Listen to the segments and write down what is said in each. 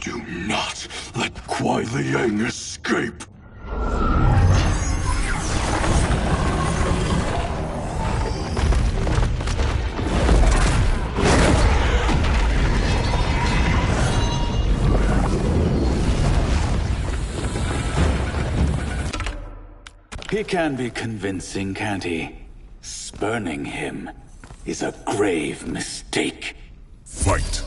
Do not let Kuai Liang escape! He can be convincing, can't he? Spurning him is a grave mistake. Fight!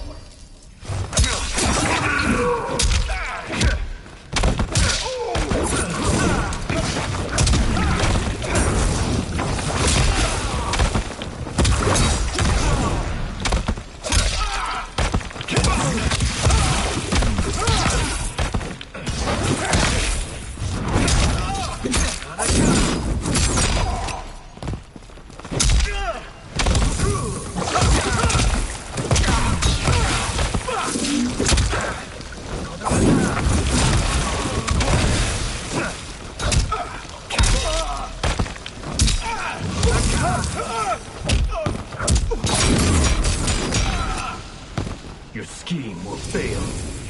Your scheme will fail.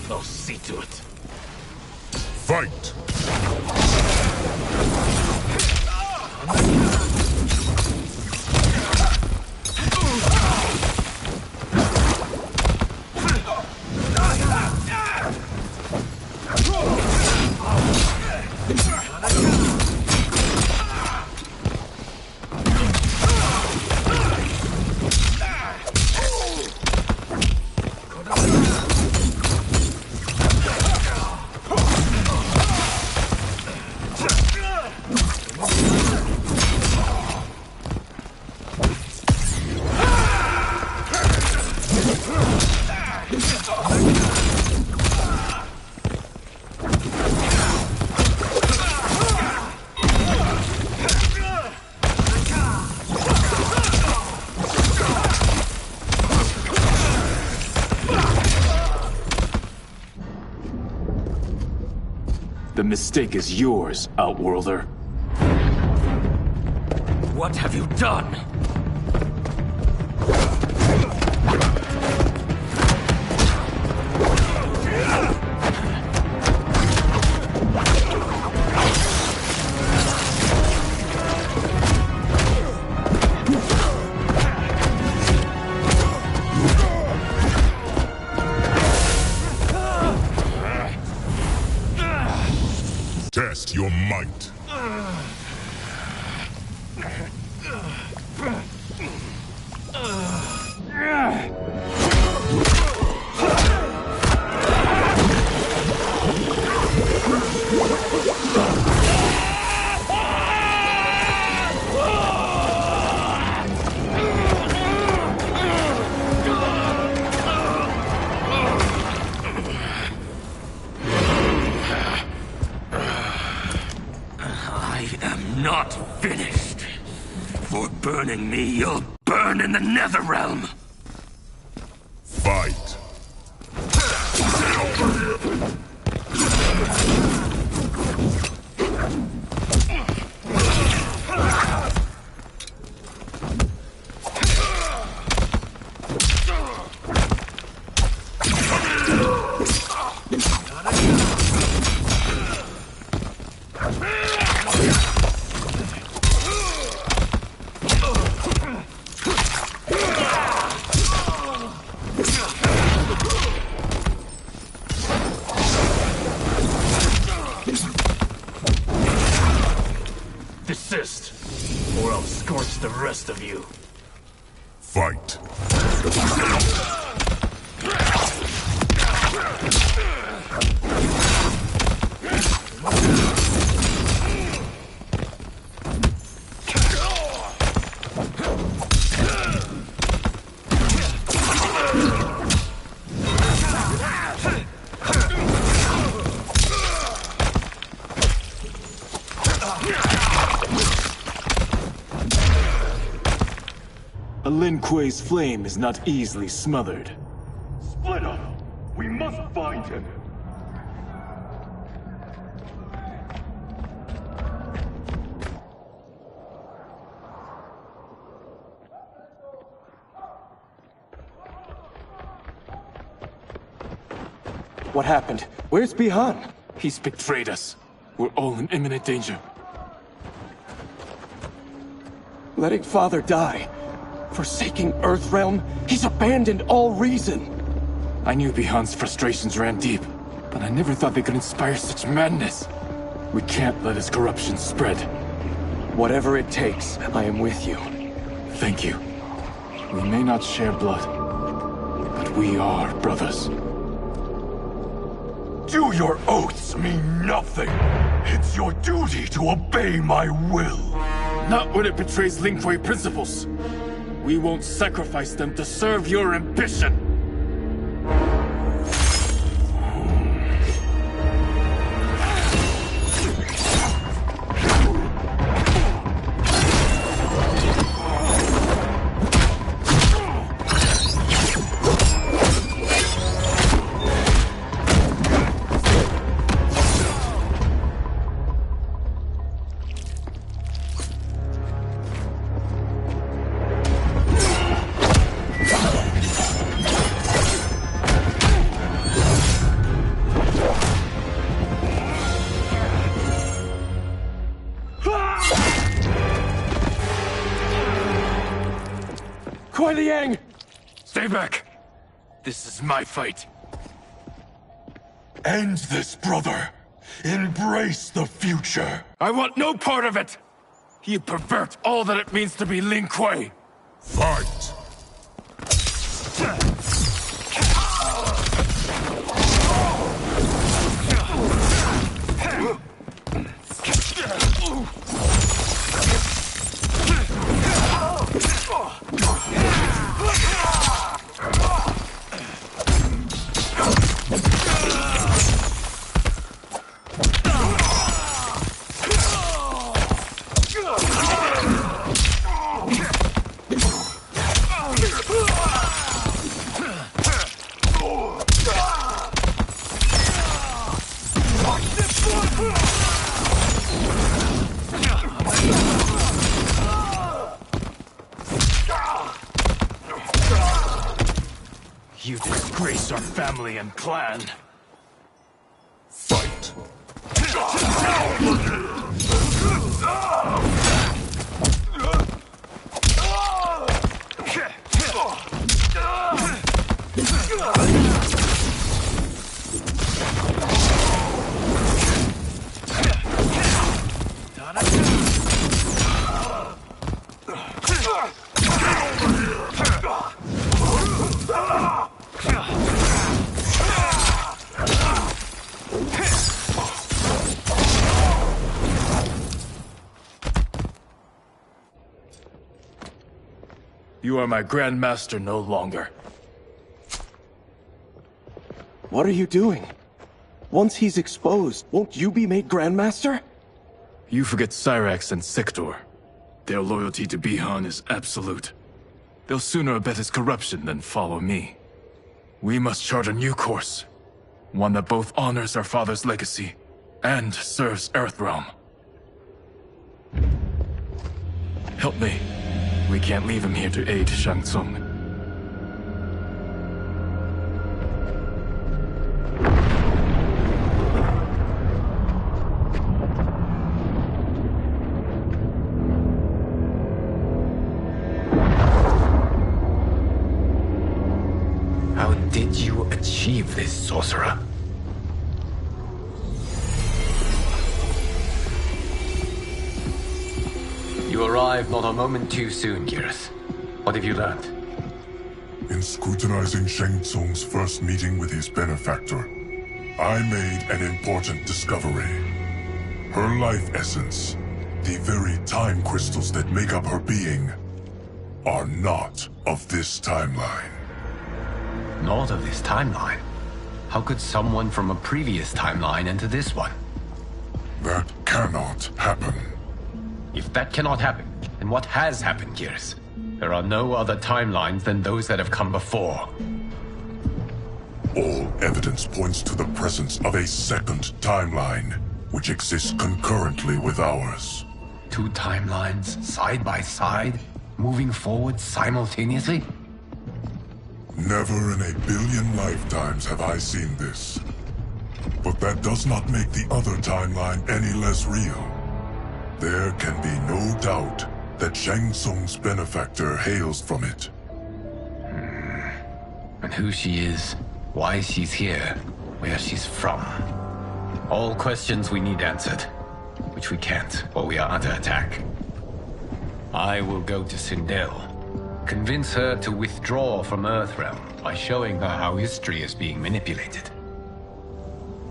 I'll see to it. Fight! The mistake is yours, Outworlder. What have you done? Test your might. Not finished. For burning me, you'll burn in the Netherrealm. Fight! Desist, or I'll scorch the rest of you. Fight! A Lin Kuei's flame is not easily smothered. Split up! We must find him! What happened? Where's Bihan? He's betrayed us. We're all in imminent danger. Letting Father die. Forsaking Earthrealm. He's abandoned all reason. I knew Bihan's frustrations ran deep, but I never thought they could inspire such madness. We can't let his corruption spread. Whatever it takes, I am with you. Thank you. We may not share blood, but we are brothers. Do your oaths mean nothing? It's your duty to obey my will. Not when it betrays Lin Kuei principles. We won't sacrifice them to serve your ambition. Kuai Liang! Stay back. This is my fight. End this, brother. Embrace the future. I want no part of it! You pervert all that it means to be Lin Kuei! Fight! You disgrace our family and clan. Fight! You are my Grandmaster no longer. What are you doing? Once he's exposed, won't you be made Grandmaster? You forget Cyrax and Sector. Their loyalty to Bihan is absolute. They'll sooner abet his corruption than follow me. We must chart a new course. One that both honors our father's legacy and serves Earthrealm. Help me. We can't leave him here to aid Shang Tsung. How did you achieve this, sorcerer? You arrived not a moment too soon, Geras. What have you learned? In scrutinizing Shang Tsung's first meeting with his benefactor, I made an important discovery. Her life essence, the very time crystals that make up her being, are not of this timeline. Not of this timeline? How could someone from a previous timeline enter this one? That cannot happen. If that cannot happen, then what has happened, Geras? There are no other timelines than those that have come before. All evidence points to the presence of a second timeline, which exists concurrently with ours. Two timelines, side by side, moving forward simultaneously? Never in a billion lifetimes have I seen this. But that does not make the other timeline any less real. There can be no doubt that Shang Tsung's benefactor hails from it. And who she is, why she's here, where she's from. All questions we need answered, which we can't, or we are under attack. I will go to Sindel, convince her to withdraw from Earthrealm by showing her how history is being manipulated.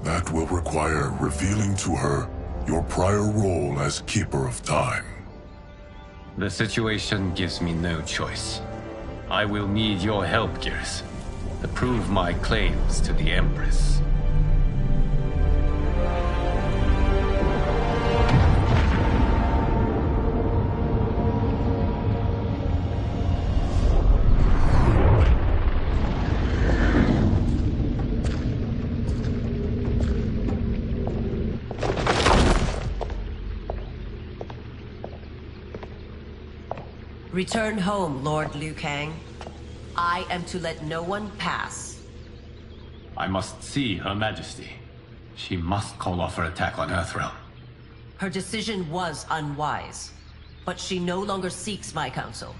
That will require revealing to her your prior role as Keeper of Time. The situation gives me no choice. I will need your help, Gears, to prove my claims to the Empress. Return home, Lord Liu Kang. I am to let no one pass. I must see Her Majesty. She must call off her attack on Earthrealm. Her decision was unwise, but she no longer seeks my counsel,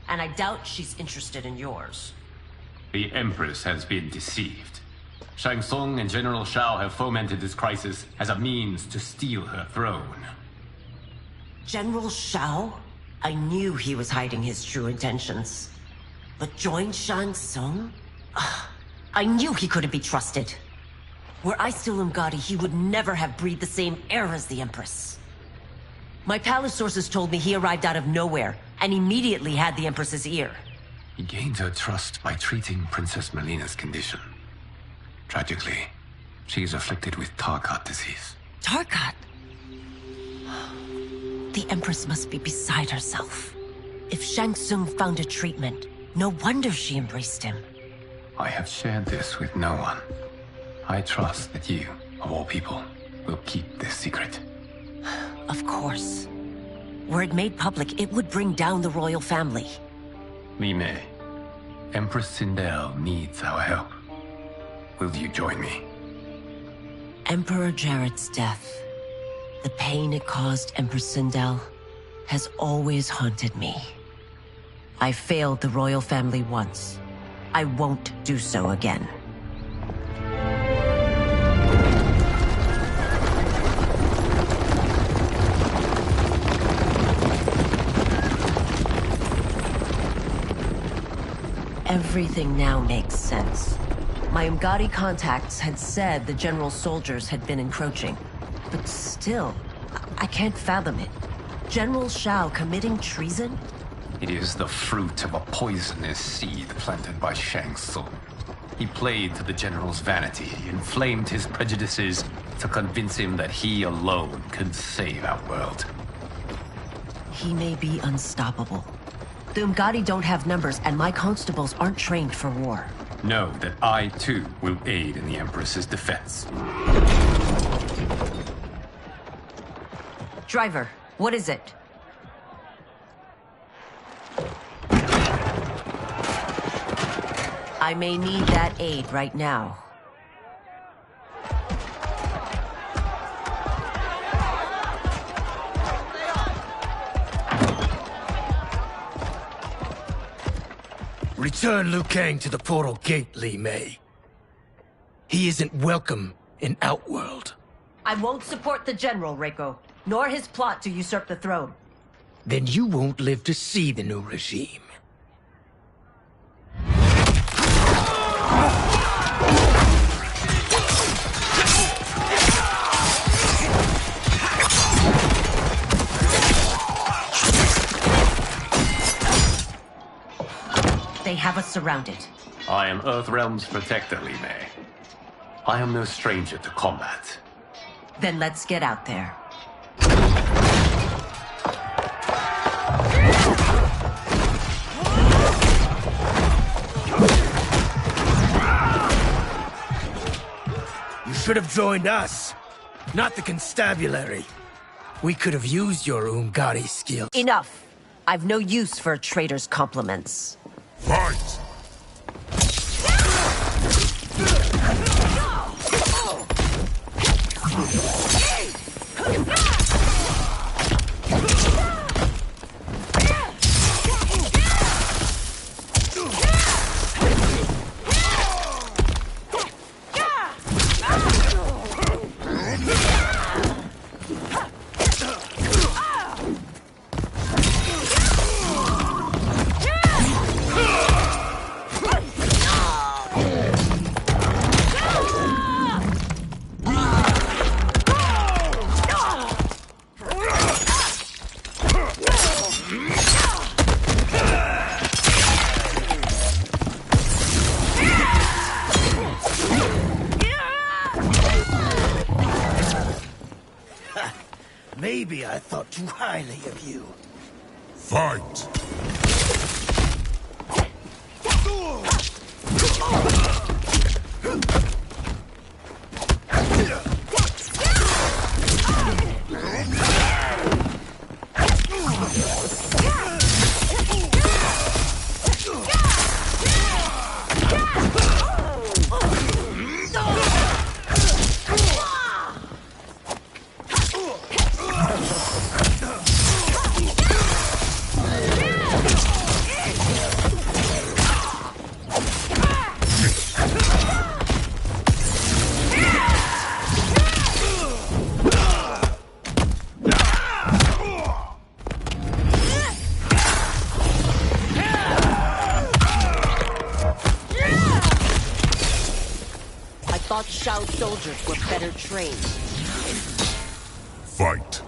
and I doubt she's interested in yours. The Empress has been deceived. Shang Tsung and General Shao have fomented this crisis as a means to steal her throne. General Shao? I knew he was hiding his true intentions. But join Shang Tsung? I knew he couldn't be trusted. Were I still Umgadi, he would never have breathed the same air as the Empress. My palace sources told me he arrived out of nowhere, and immediately had the Empress's ear. He gained her trust by treating Princess Melina's condition. Tragically, she is afflicted with Tarkat disease. Tarkat? The Empress must be beside herself. If Shang Tsung found a treatment, no wonder she embraced him. I have shared this with no one. I trust that you, of all people, will keep this secret. Of course. Were it made public, it would bring down the royal family. Li Mei, Empress Sindel needs our help. Will you join me? Emperor Jarrett's death, the pain it caused Empress Sindel, has always haunted me. I failed the royal family once. I won't do so again. Everything now makes sense. My Umgadi contacts had said the general's soldiers had been encroaching. But still, I can't fathom it. General Shao committing treason? It is the fruit of a poisonous seed planted by Shang Tsung. He played to the general's vanity, inflamed his prejudices to convince him that he alone could save our world. He may be unstoppable. The Umgadi don't have numbers, and my constables aren't trained for war. Know that I, too, will aid in the Empress's defense. Driver, what is it? I may need that aid right now. Return Liu Kang to the portal gate, Li Mei. He isn't welcome in Outworld. I won't support the general, Reiko, nor his plot to usurp the throne. Then you won't live to see the new regime. They have us surrounded. I am Earthrealm's protector, Li Mei. I am no stranger to combat. Then let's get out there. You should have joined us, not the constabulary. We could have used your Umgadi skills. Enough! I've no use for a traitor's compliments. Fight! Maybe I thought too highly of you. Fight! Shao soldiers were better trained. Fight!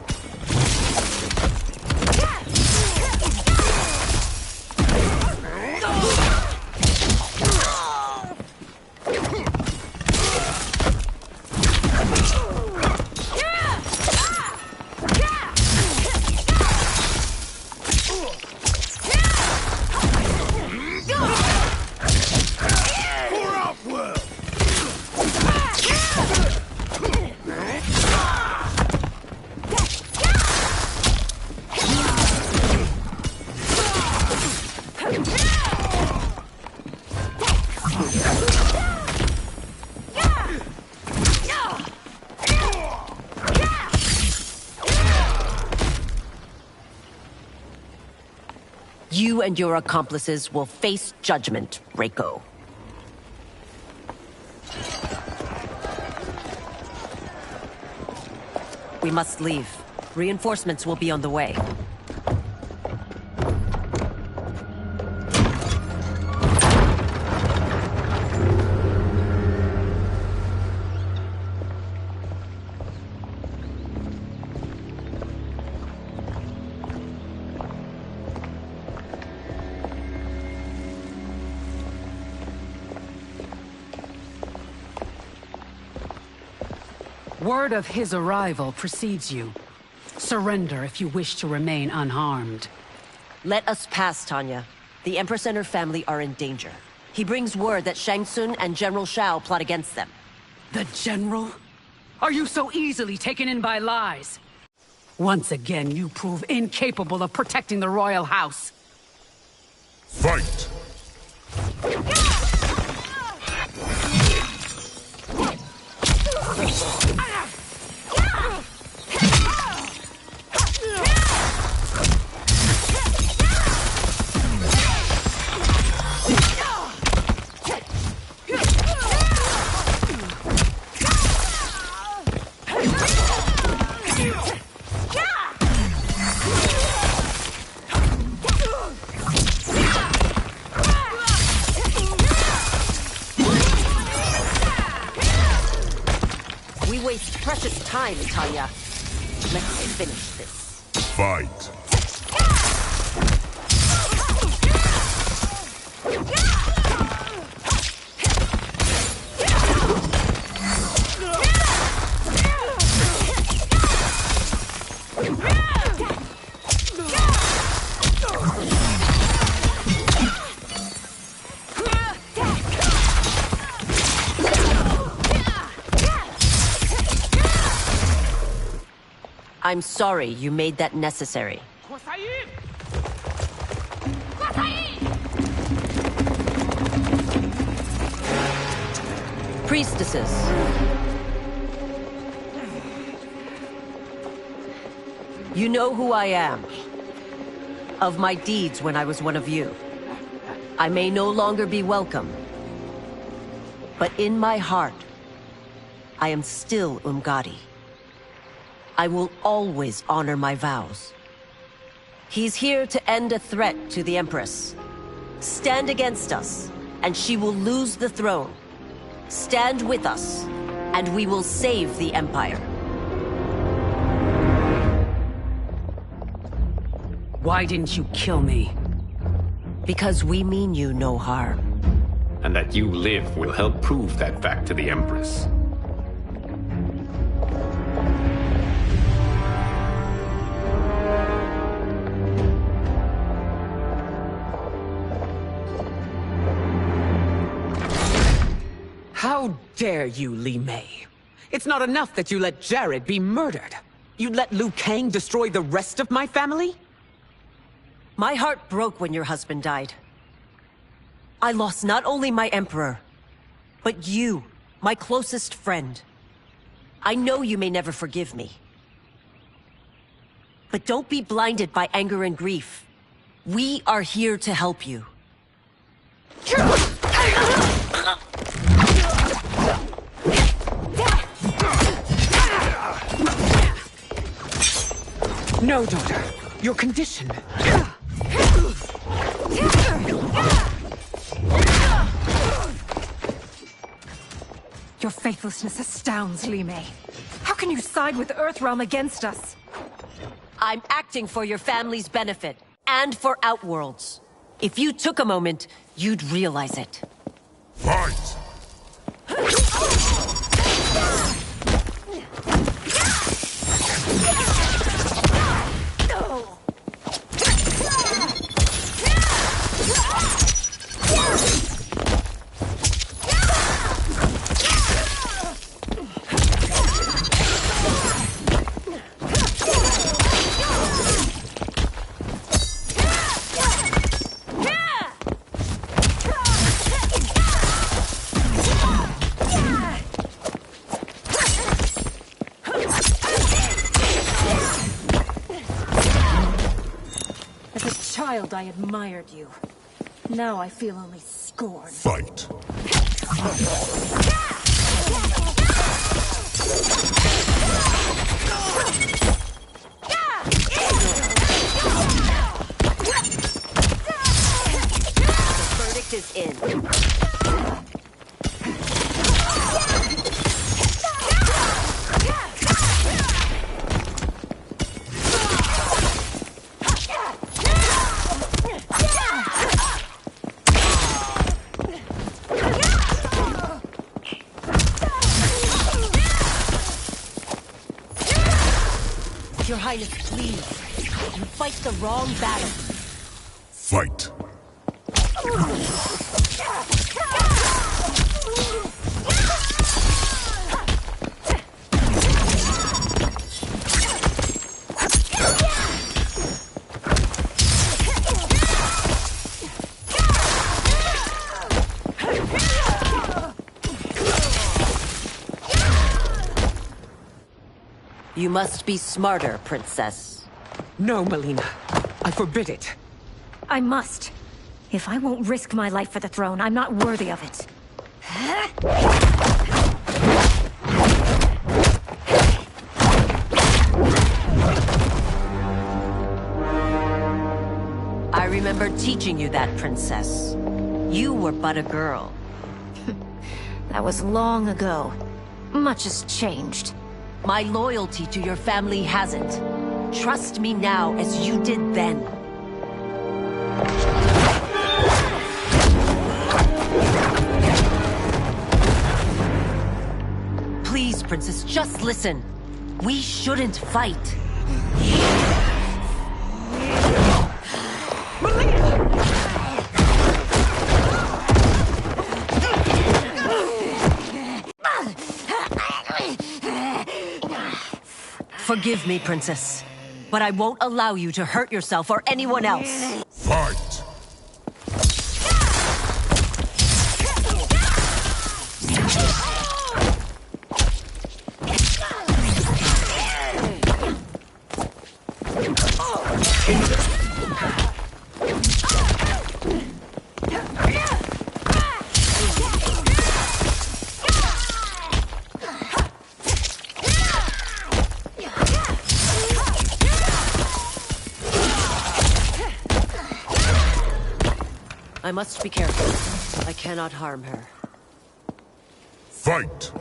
You and your accomplices will face judgment, Reiko. We must leave. Reinforcements will be on the way. Word of his arrival precedes you. Surrender if you wish to remain unharmed. Let us pass, Tanya. The Empress and her family are in danger. He brings word that Shang Tsung and General Shao plot against them. The General? Are you so easily taken in by lies? Once again, you prove incapable of protecting the royal house. Fight! Precious time, Tanya. Let's finish this. Fight! I'm sorry you made that necessary. Priestesses. You know who I am. Of my deeds when I was one of you. I may no longer be welcome. But in my heart, I am still Umgadi. I will always honor my vows. He's here to end a threat to the Empress. Stand against us, and she will lose the throne. Stand with us, and we will save the Empire. Why didn't you kill me? Because we mean you no harm. And that you live will help prove that fact to the Empress. How dare you, Li Mei? It's not enough that you let Jared be murdered. You'd let Liu Kang destroy the rest of my family? My heart broke when your husband died. I lost not only my emperor, but you, my closest friend. I know you may never forgive me. But don't be blinded by anger and grief. We are here to help you. No, daughter. Your condition. Your faithlessness astounds, Li Mei. How can you side with Earthrealm against us? I'm acting for your family's benefit, and for Outworld's. If you took a moment, you'd realize it. Fight! I admired you. Now I feel only scorn. Fight! The verdict is in. Your Highness, please. You fight the wrong battle. Fight! You must be smarter, Princess. No, Melina. I forbid it. I must. If I won't risk my life for the throne, I'm not worthy of it. I remember teaching you that, Princess. You were but a girl. That was long ago. Much has changed. My loyalty to your family hasn't. Trust me now as you did then. Please, Princess, just listen. We shouldn't fight. Forgive me, Princess, but I won't allow you to hurt yourself or anyone else. Fight! I must be careful. I cannot harm her. Fight!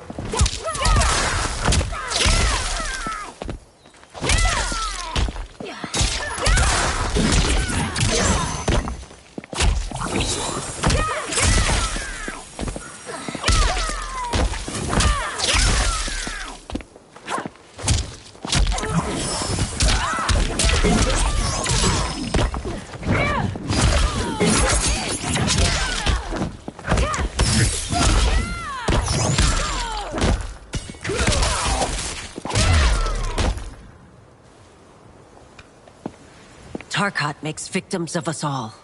Tarkat makes victims of us all.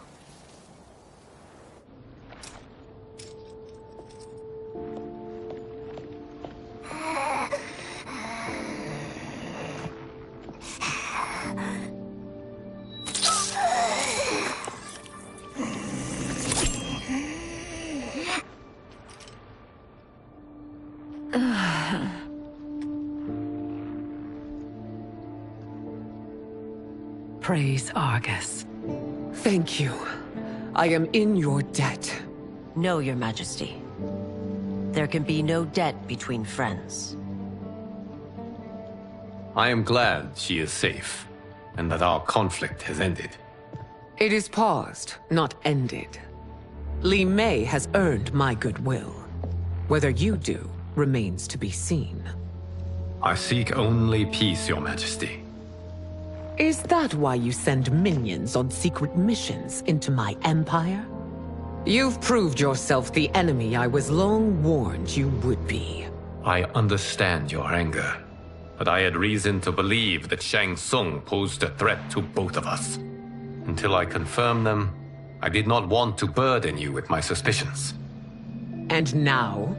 Praise Argus. Thank you. I am in your debt. No, Your Majesty. There can be no debt between friends. I am glad she is safe, and that our conflict has ended. It is paused, not ended. Li Mei has earned my goodwill. Whether you do remains to be seen. I seek only peace, Your Majesty. Is that why you send minions on secret missions into my empire? You've proved yourself the enemy I was long warned you would be. I understand your anger, but I had reason to believe that Shang Tsung posed a threat to both of us. Until I confirmed them, I did not want to burden you with my suspicions. And now?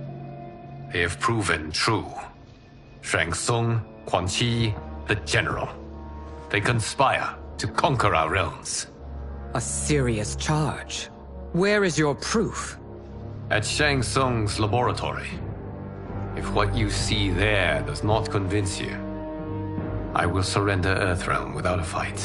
They have proven true. Shang Tsung, Quan Chi, the General. They conspire to conquer our realms. A serious charge. Where is your proof? At Shang Tsung's laboratory. If what you see there does not convince you, I will surrender Earthrealm without a fight.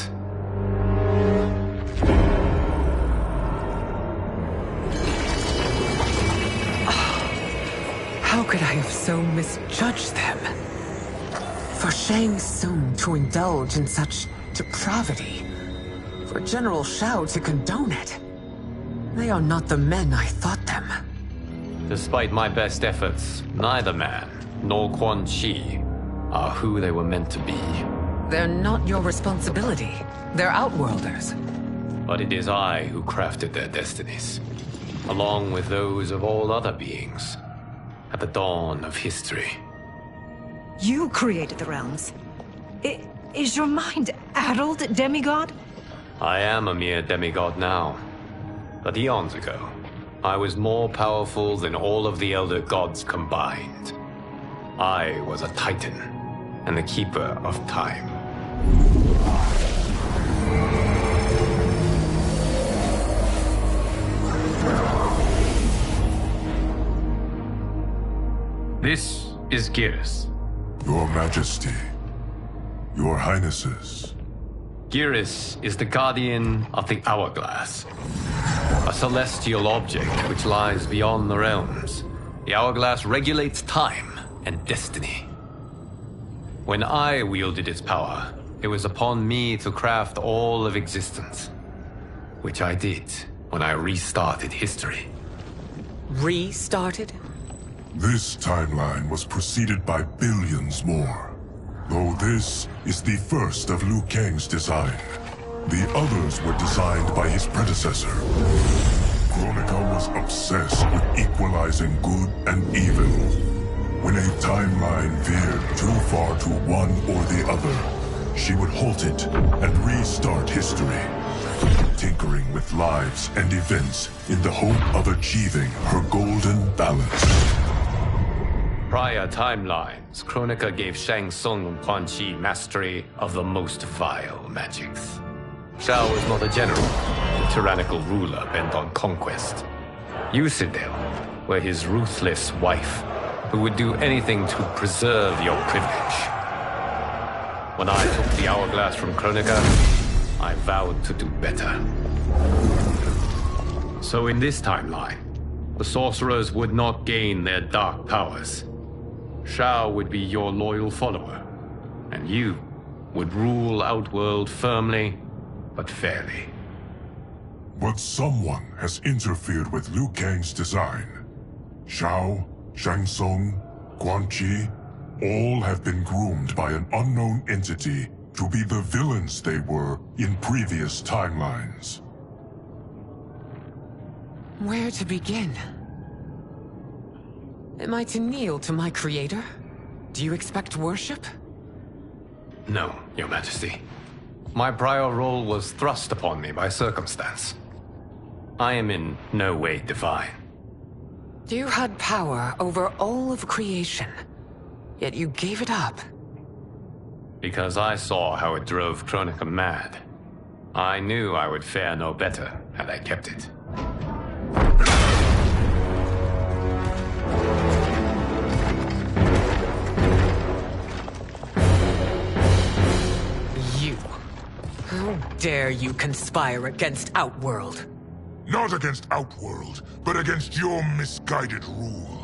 How could I have so misjudged them? For Shang Tsung to indulge in such depravity, for General Shao to condone it, they are not the men I thought them. Despite my best efforts, neither man nor Quan Chi are who they were meant to be. They're not your responsibility. They're Outworlders. But it is I who crafted their destinies, along with those of all other beings, at the dawn of history. You created the realms. Is your mind addled, demigod? I am a mere demigod now. But eons ago, I was more powerful than all of the Elder Gods combined. I was a Titan, and the Keeper of Time. This is Geras. Your Majesty, Your Highnesses. Geras is the guardian of the Hourglass, a celestial object which lies beyond the realms. The Hourglass regulates time and destiny. When I wielded its power, it was upon me to craft all of existence, which I did when I restarted history. Restarted? This timeline was preceded by billions more. Though this is the first of Liu Kang's design. The others were designed by his predecessor. Kronika was obsessed with equalizing good and evil. When a timeline veered too far to one or the other, she would halt it and restart history, tinkering with lives and events in the hope of achieving her golden balance. Prior timelines, Kronika gave Shang Tsung and Quan Chi mastery of the most vile magics. Shao was not a general, a tyrannical ruler bent on conquest. You, Citadel, were his ruthless wife, who would do anything to preserve your privilege. When I took the Hourglass from Kronika, I vowed to do better. So in this timeline, the sorcerers would not gain their dark powers. Shao would be your loyal follower, and you would rule Outworld firmly, but fairly. But someone has interfered with Liu Kang's design. Shao, Shang Tsung, Quan Chi, all have been groomed by an unknown entity to be the villains they were in previous timelines. Where to begin? Am I to kneel to my creator? Do you expect worship? No, Your Majesty. My prior role was thrust upon me by circumstance. I am in no way divine. You had power over all of creation, yet you gave it up. Because I saw how it drove Kronika mad. I knew I would fare no better had I kept it. You. How dare you conspire against Outworld? Not against Outworld, but against your misguided rule.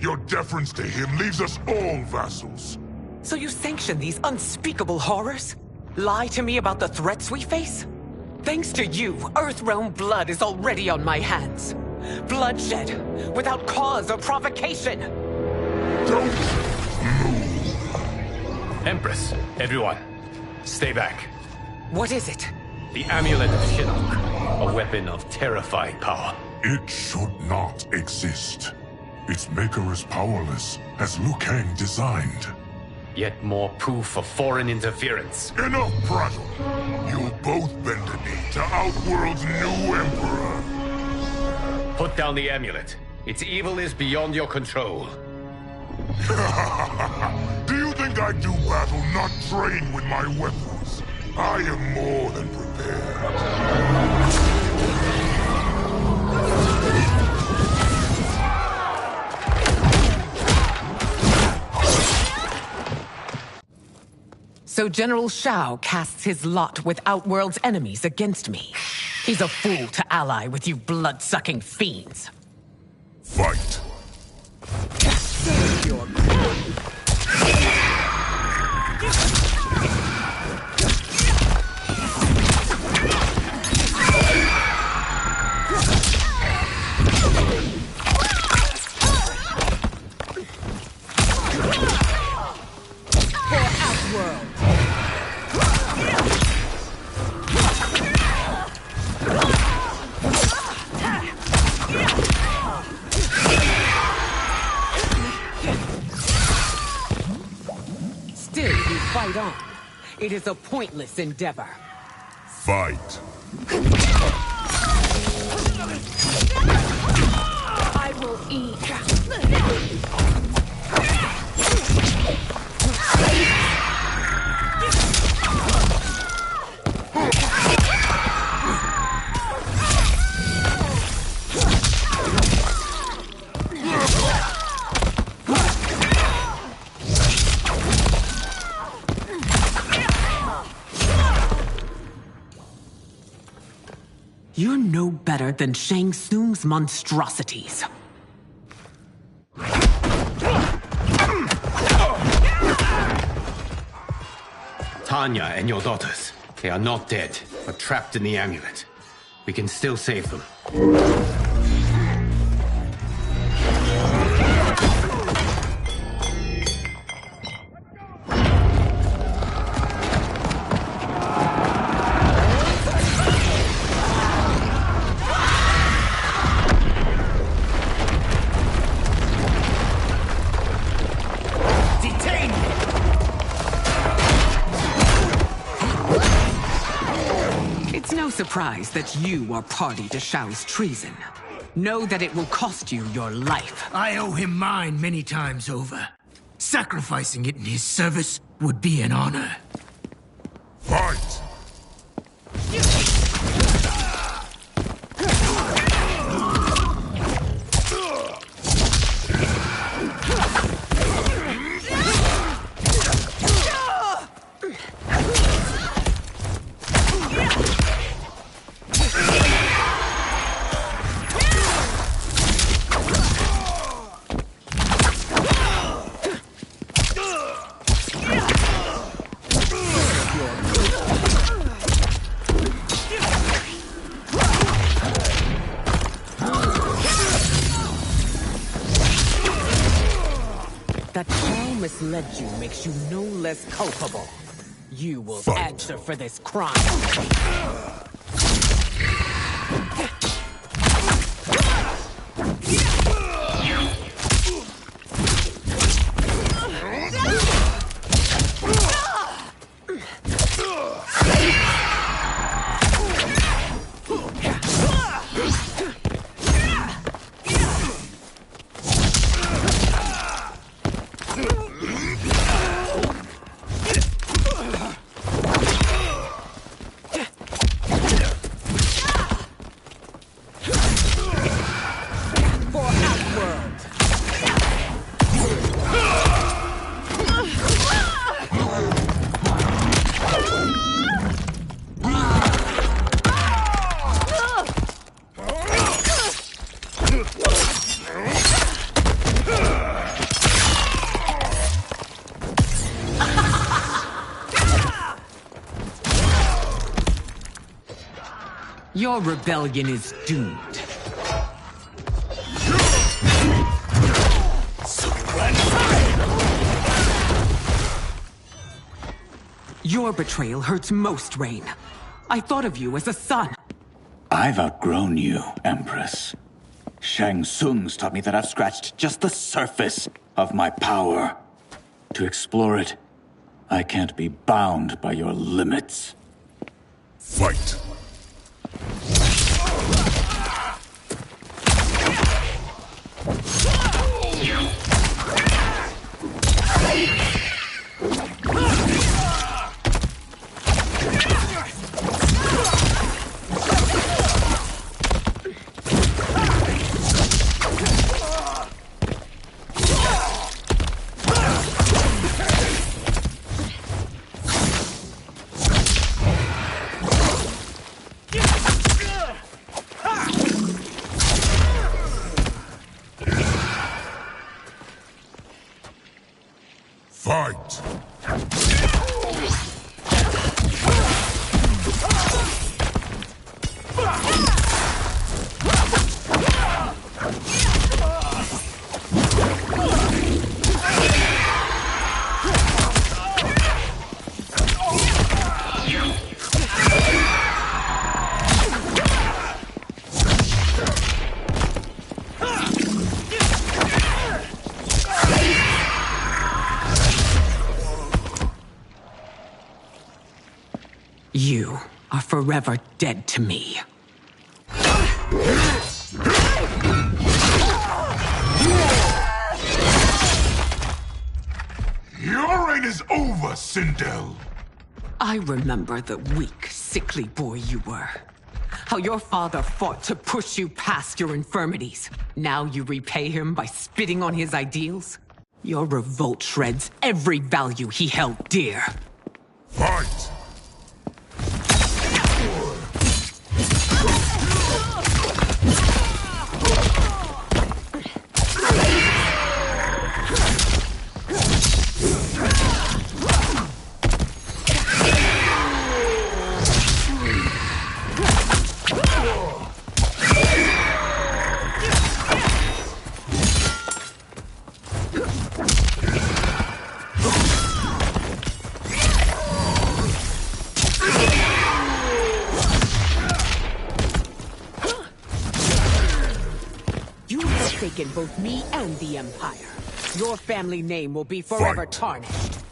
Your deference to him leaves us all vassals. So you sanction these unspeakable horrors? Lie to me about the threats we face? Thanks to you, Earthrealm blood is already on my hands. Bloodshed, without cause or provocation. Don't move. Empress, everyone, stay back. What is it? The Amulet of Shinnok, a weapon of terrifying power. It should not exist. Its maker is powerless, as Liu Kang designed. Yet more proof of foreign interference. Enough prattle! You'll both bend the knee to Outworld's new emperor. Put down the amulet. Its evil is beyond your control. Do you think I do battle not trained with my weapons? I am more than prepared. So General Shao casts his lot with Outworld's enemies against me. He's a fool to ally with you blood-sucking fiends. Fight! Still, you fight on. It is a pointless endeavor. Fight! I will eat. You're no better than Shang Tsung's monstrosities. Tanya and your daughters. They are not dead, but trapped in the amulet. We can still save them. It's no surprise that you are party to Shao's treason. Know that it will cost you your life. I owe him mine many times over. Sacrificing it in his service would be an honor. Fight! misled you makes you no less culpable. You will answer for this crime. Your rebellion is doomed. Your betrayal hurts most, Rain. I thought of you as a son. I've outgrown you, Empress. Shang Tsung's taught me that I've scratched just the surface of my power. To explore it, I can't be bound by your limits. Fight! Fight! You are forever dead to me. Your reign is over, Sindel! I remember the weak, sickly boy you were. How your father fought to push you past your infirmities. Now you repay him by spitting on his ideals? Your revolt shreds every value he held dear. Fight! Forsaken both me and the Empire. Your family name will be forever tarnished.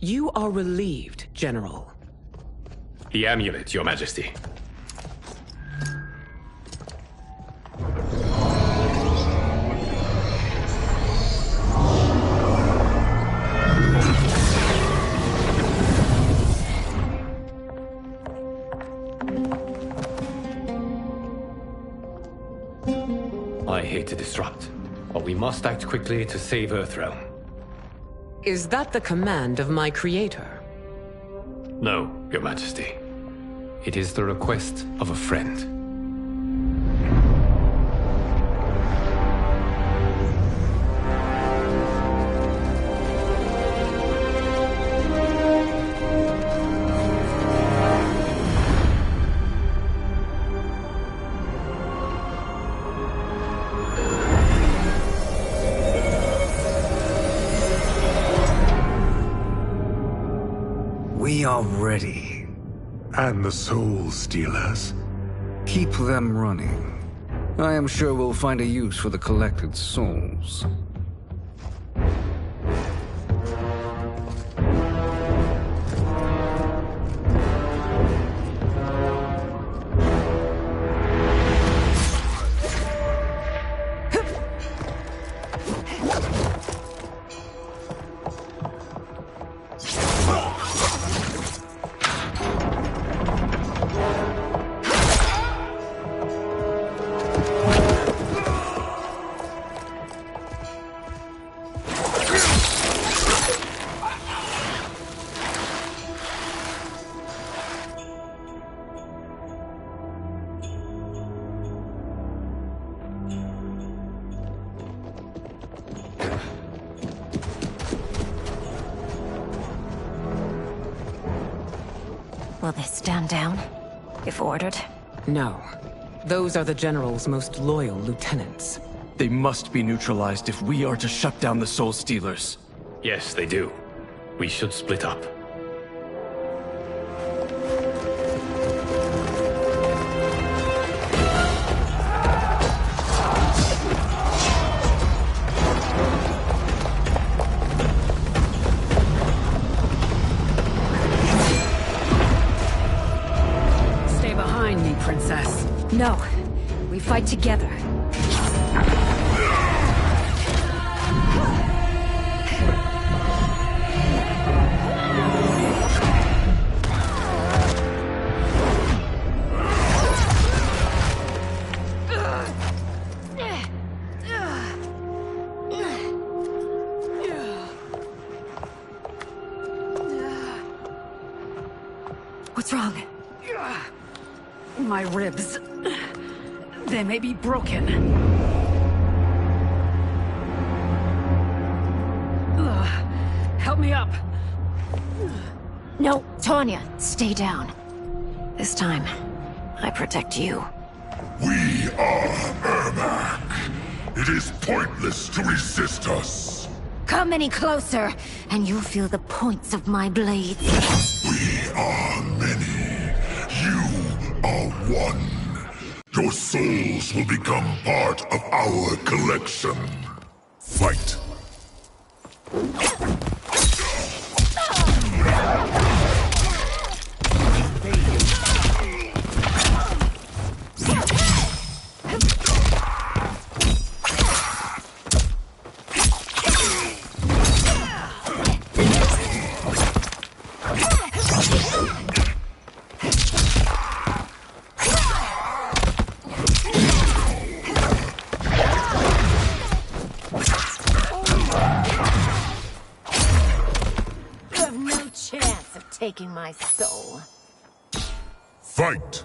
You are relieved, General. The amulet, Your Majesty. I hate to disrupt, but we must act quickly to save Earthrealm. Is that the command of my creator? No, Your Majesty. It is the request of a friend. We are ready. And the Soul Stealers? Keep them running. I am sure we'll find a use for the collected souls. Will they stand down, if ordered? No. Those are the General's most loyal lieutenants. They must be neutralized if we are to shut down the Soul Stealers. Yes, they do. We should split up. Princess. No. We fight together. What's wrong? My ribs. They may be broken. Help me up. No, Tanya, stay down. This time, I protect you. We are Ermac. It is pointless to resist us. Come any closer, and you'll feel the points of my blades. We are many. You are one. Your souls will become part of our collection. Fight. Taking my soul. Fight!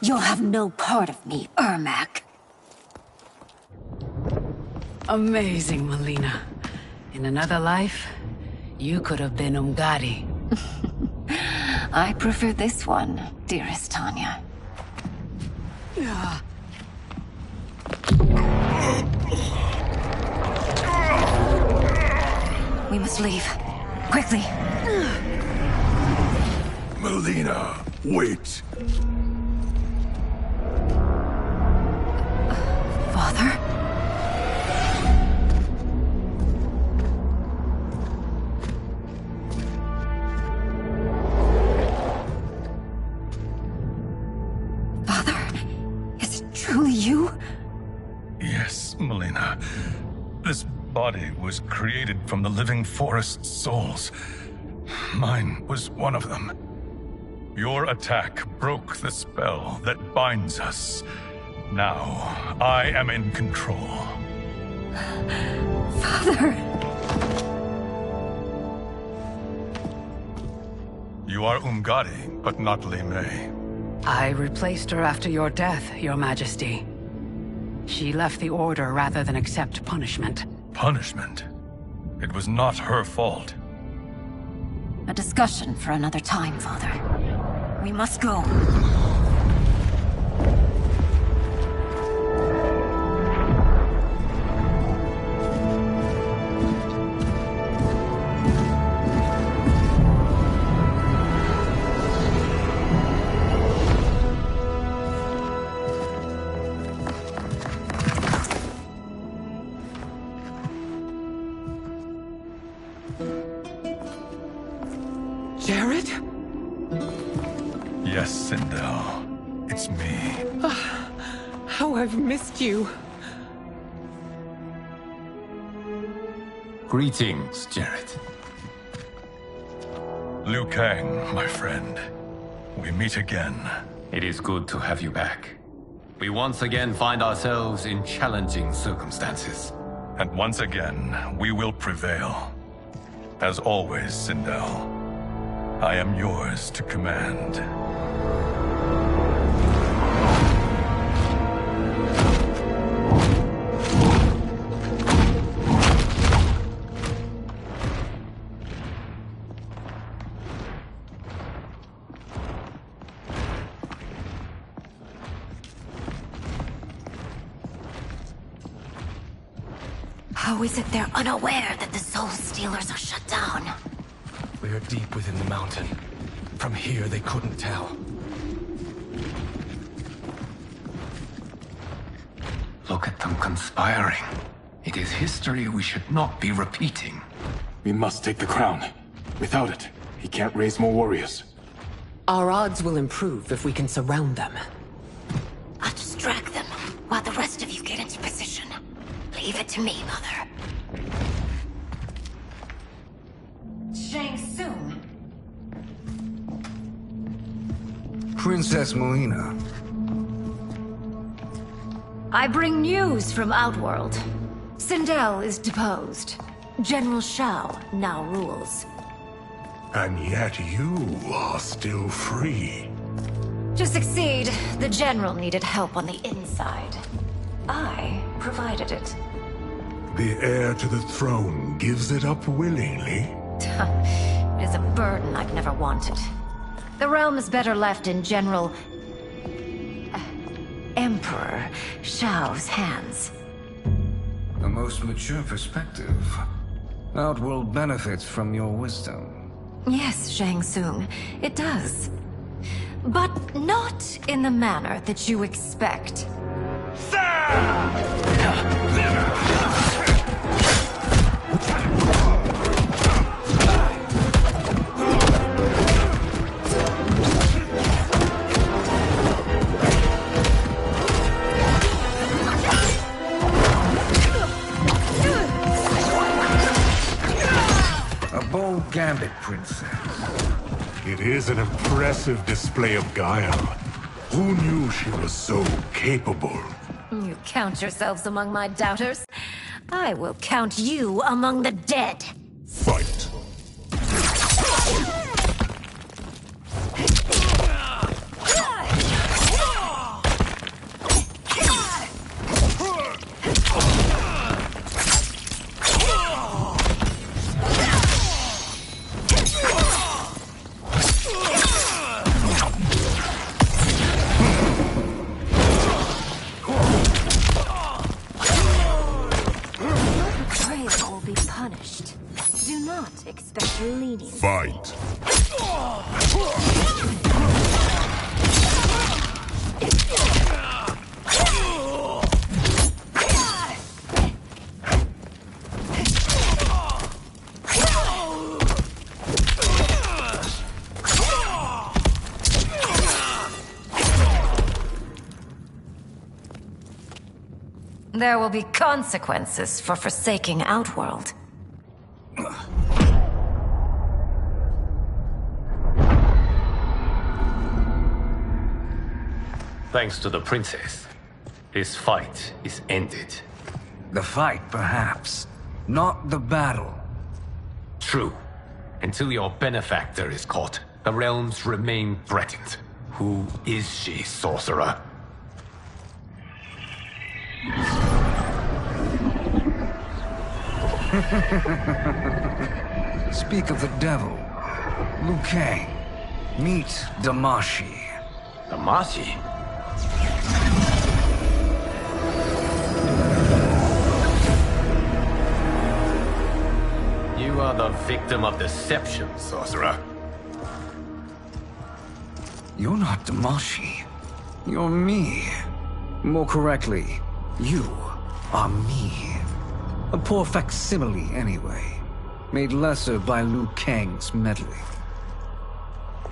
You'll have no part of me, Ermac. Amazing, Melina. In another life, you could have been Umgadi. I prefer this one, dearest Tanya. We must leave. Quickly. Melina, wait. Father? Father? Is it truly you? Yes, Melina. This body was created from the living forest's souls. Mine was one of them. Your attack broke the spell that binds us. Now, I am in control. Father! You are Umgadi, but not Li Mei. I replaced her after your death, Your Majesty. She left the Order rather than accept punishment. Punishment? It was not her fault. A discussion for another time, Father. We must go. Jared? Yes, Sindel. It's me. How I've missed you. Greetings, Jared. Liu Kang, my friend. We meet again. It is good to have you back. We once again find ourselves in challenging circumstances. And once again, we will prevail. As always, Sindel, I am yours to command. How is it they're unaware that the Soul Stealers are shut down? We are deep within the mountain. From here, they couldn't tell. Look at them conspiring. It is history we should not be repeating. We must take the crown. Without it, he can't raise more warriors. Our odds will improve if we can surround them. I'll distract them while the rest of you get into position. Leave it to me, Mother. Shang Tsung. Princess Melina. I bring news from Outworld. Sindel is deposed. General Shao now rules. And yet you are still free. To succeed, the General needed help on the inside. I provided it. The heir to the throne gives it up willingly. It is a burden I've never wanted. The realm is better left in General... Emperor Shao's hands. A most mature perspective. Outworld benefits from your wisdom. Yes, Shang Tsung, it does. But not in the manner that you expect. A bold gambit, Princess. It is an impressive display of guile. Who knew she was so capable? You count yourselves among my doubters. I will count you among the dead. Fight. Fight. There will be consequences for forsaking Outworld. Thanks to the princess, this fight is ended. The fight, perhaps. Not the battle. True. Until your benefactor is caught, the realms remain threatened. Who is she, sorcerer? Speak of the devil. Liu Kang. Meet Damashi. Damashi? You are the victim of deception, sorcerer. You're not Damashi. You're me. More correctly, you are me. A poor facsimile, anyway. Made lesser by Liu Kang's meddling.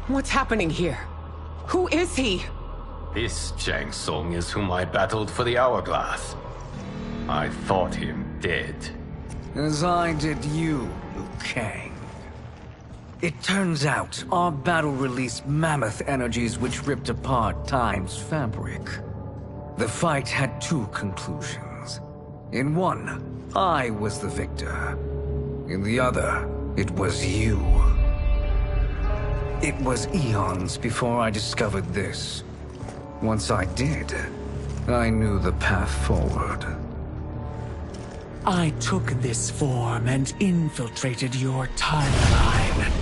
What's happening here? Who is he? This Shang Tsung is whom I battled for the Hourglass. I thought him dead. As I did you, Liu Kang. It turns out our battle released mammoth energies which ripped apart time's fabric. The fight had two conclusions. In one, I was the victor. In the other, it was you. It was eons before I discovered this. Once I did, I knew the path forward. I took this form and infiltrated your timeline.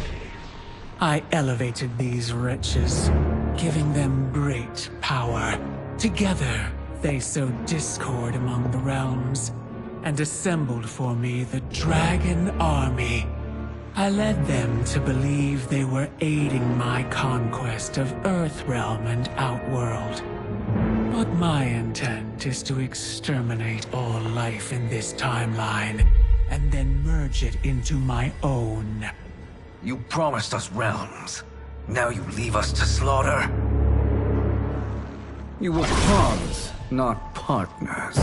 I elevated these wretches, giving them great power. Together, they sowed discord among the realms, and assembled for me the Dragon Army. I led them to believe they were aiding my conquest of Earthrealm and Outworld. But my intent is to exterminate all life in this timeline, and then merge it into my own. You promised us realms. Now you leave us to slaughter? You were pawns, not partners.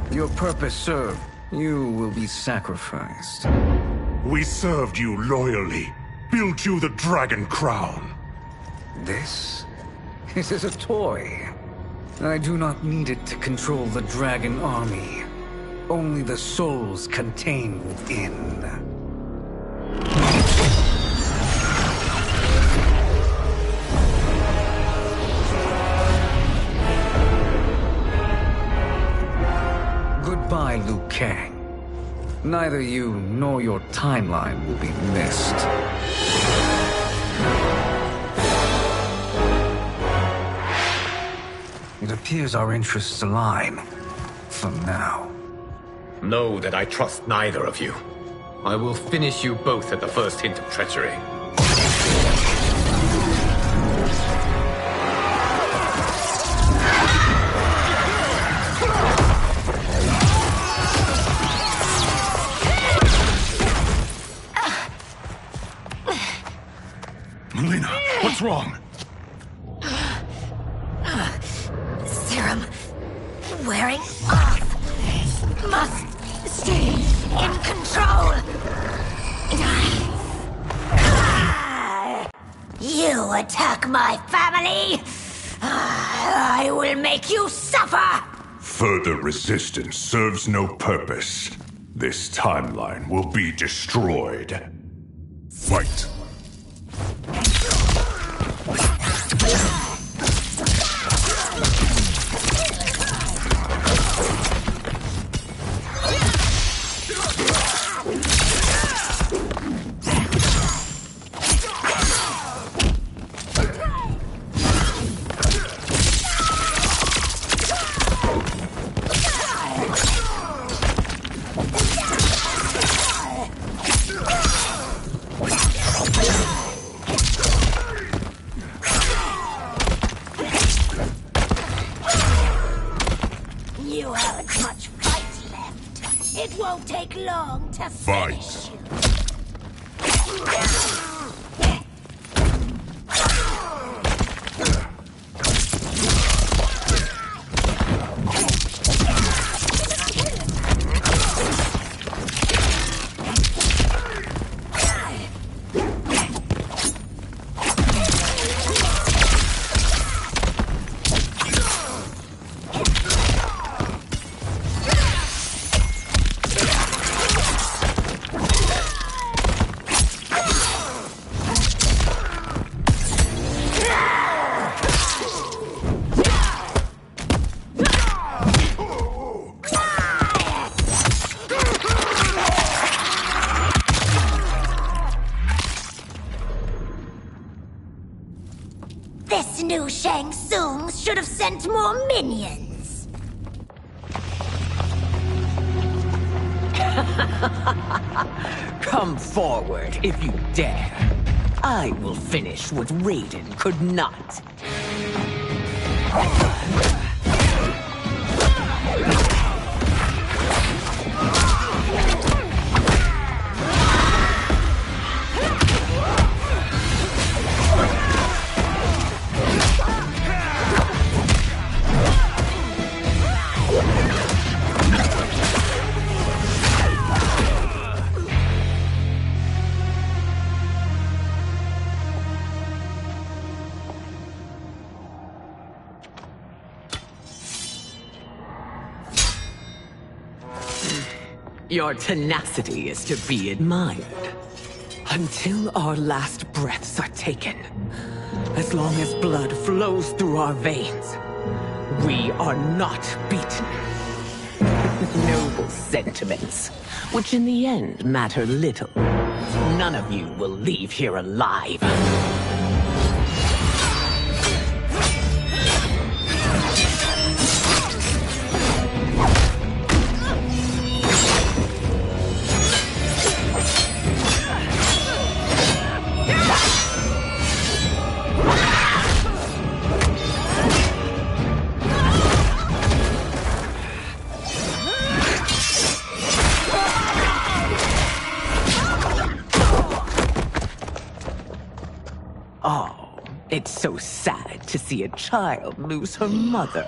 Your purpose served, you will be sacrificed. We served you loyally, built you the Dragon Crown. This is a toy. I do not need it to control the Dragon Army. Only the souls contained within. Goodbye, Liu Kang. Neither you nor your timeline will be missed. It appears our interests align. For now. Know that I trust neither of you. I will finish you both at the first hint of treachery. Melina, what's wrong? Serum wearing off. Must stay in control. You attack my family, I will make you suffer. Further resistance serves no purpose. This timeline will be destroyed. Fight. You haven't much fight left. It won't take long to finish you. This new Shang Tsung should have sent more minions. Come forward if you dare. I will finish what Raiden could not. Your tenacity is to be admired. Until our last breaths are taken, as long as blood flows through our veins, we are not beaten. Noble sentiments, which in the end matter little. None of you will leave here alive. Oh, it's so sad to see a child lose her mother.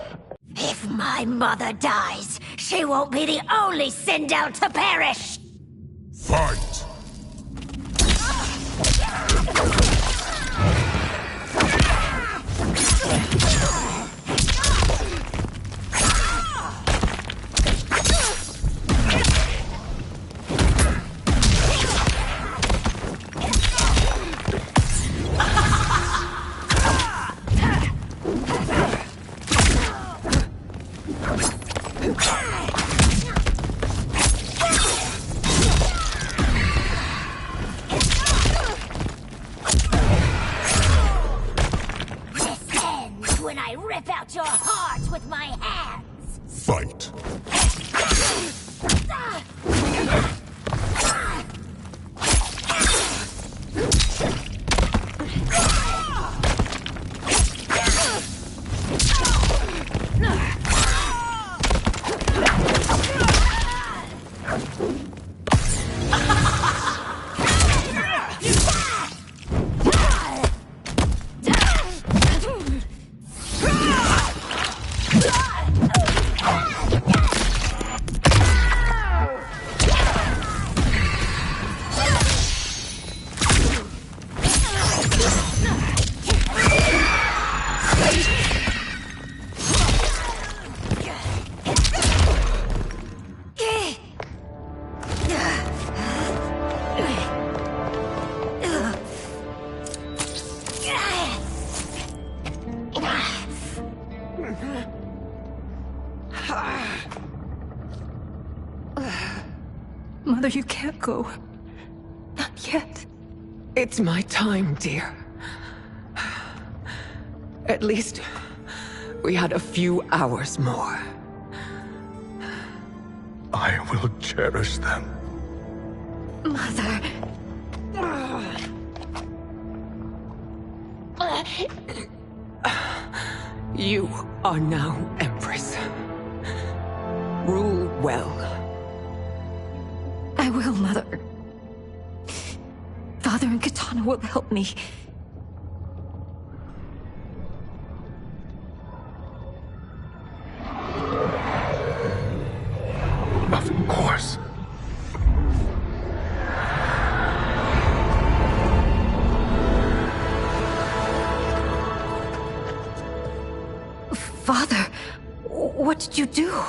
If my mother dies, she won't be the only Sindel to perish! Fight! When I rip out your heart with my hands! Fight! Mother, you can't go. Not yet. It's my time, dear. At least, we had a few hours more. I will cherish them. Mother... You are now Empress. Rule well. I will, Mother. Father and Katana will help me. Of course. Father, what did you do?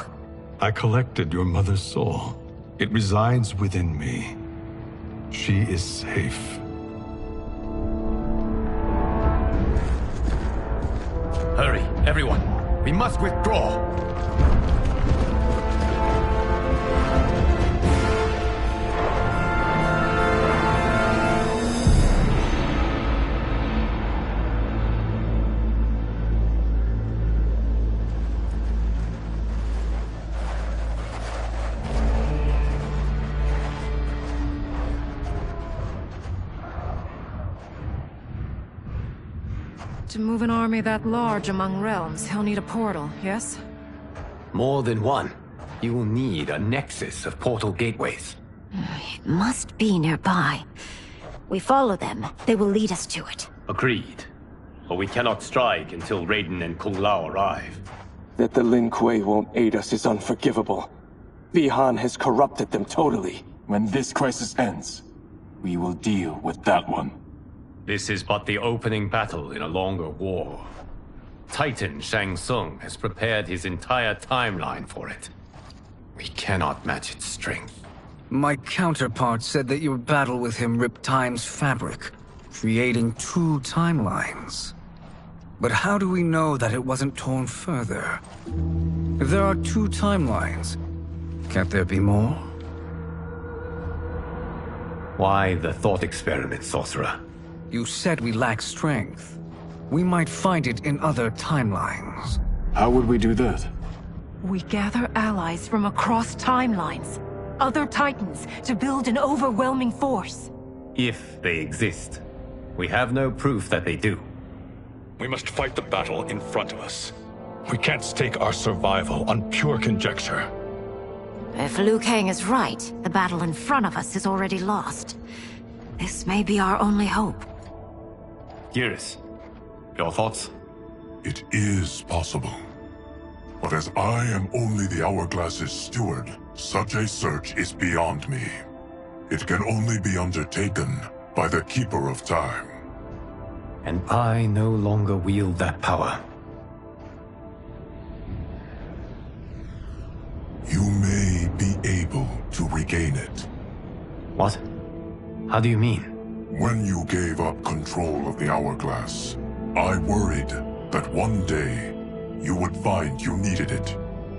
I collected your mother's soul. It resides within me. She is safe. Hurry, everyone. We must withdraw. To move an army that large among realms, he'll need a portal, yes? More than one. You will need a nexus of portal gateways. It must be nearby. We follow them. They will lead us to it. Agreed. But we cannot strike until Raiden and Kung Lao arrive. That the Lin Kuei won't aid us is unforgivable. Bihan has corrupted them totally. When this crisis ends, we will deal with that one. This is but the opening battle in a longer war. Titan Shang Tsung has prepared his entire timeline for it. We cannot match its strength. My counterpart said that your battle with him ripped time's fabric, creating two timelines. But how do we know that it wasn't torn further? If there are two timelines, can't there be more? Why the thought experiment, sorcerer? You said we lack strength. We might find it in other timelines. How would we do that? We gather allies from across timelines, other titans, to build an overwhelming force. If they exist. We have no proof that they do. We must fight the battle in front of us. We can't stake our survival on pure conjecture. If Liu Kang is right, the battle in front of us is already lost. This may be our only hope. Geras, your thoughts? It is possible. But as I am only the Hourglass's steward, such a search is beyond me. It can only be undertaken by the Keeper of Time. And I no longer wield that power. You may be able to regain it. What? How do you mean? When you gave up control of the Hourglass, I worried that one day you would find you needed it.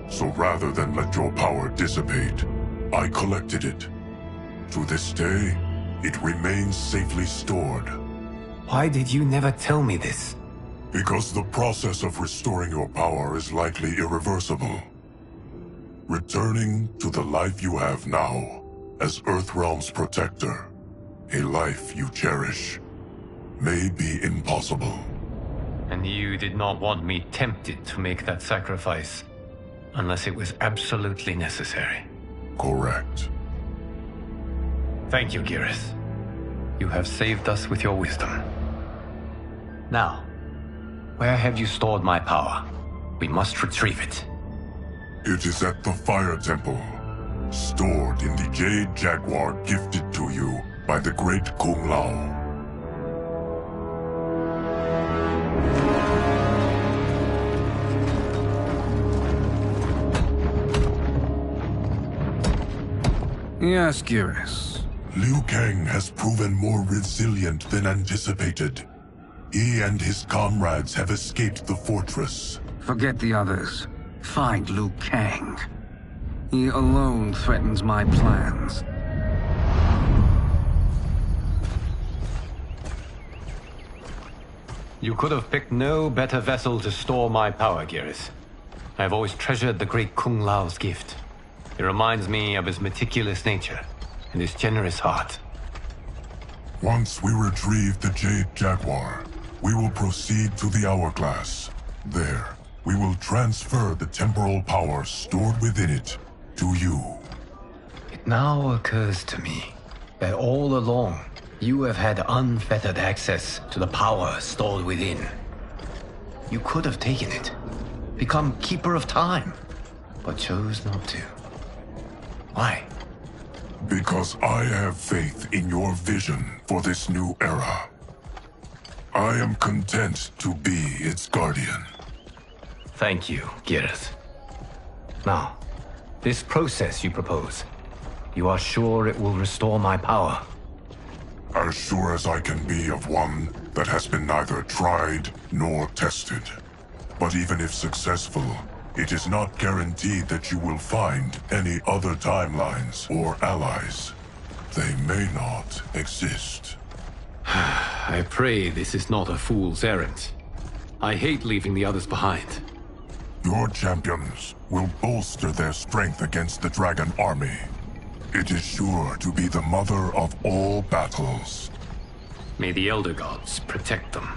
So rather than let your power dissipate, I collected it. To this day, it remains safely stored. Why did you never tell me this? Because the process of restoring your power is likely irreversible. Returning to the life you have now, as Earthrealm's protector, a life you cherish, may be impossible. And you did not want me tempted to make that sacrifice, unless it was absolutely necessary. Correct. Thank you, Geras. You have saved us with your wisdom. Now, where have you stored my power? We must retrieve it. It is at the Fire Temple, stored in the Jade Jaguar gifted to you by the great Kung Lao. Yes, Geras. Liu Kang has proven more resilient than anticipated. He and his comrades have escaped the fortress. Forget the others. Find Liu Kang. He alone threatens my plans. You could have picked no better vessel to store my power, Geras. I have always treasured the great Kung Lao's gift. It reminds me of his meticulous nature and his generous heart. Once we retrieve the Jade Jaguar, we will proceed to the Hourglass. There, we will transfer the temporal power stored within it to you. It now occurs to me that all along, you have had unfettered access to the power stored within. You could have taken it, become Keeper of Time, but chose not to. Why? Because I have faith in your vision for this new era. I am content to be its guardian. Thank you, Girith. Now, this process you propose, you are sure it will restore my power? As sure as I can be of one that has been neither tried nor tested. But even if successful, it is not guaranteed that you will find any other timelines or allies. They may not exist. I pray this is not a fool's errand. I hate leaving the others behind. Your champions will bolster their strength against the Dragon Army. It is sure to be the mother of all battles. May the Elder Gods protect them.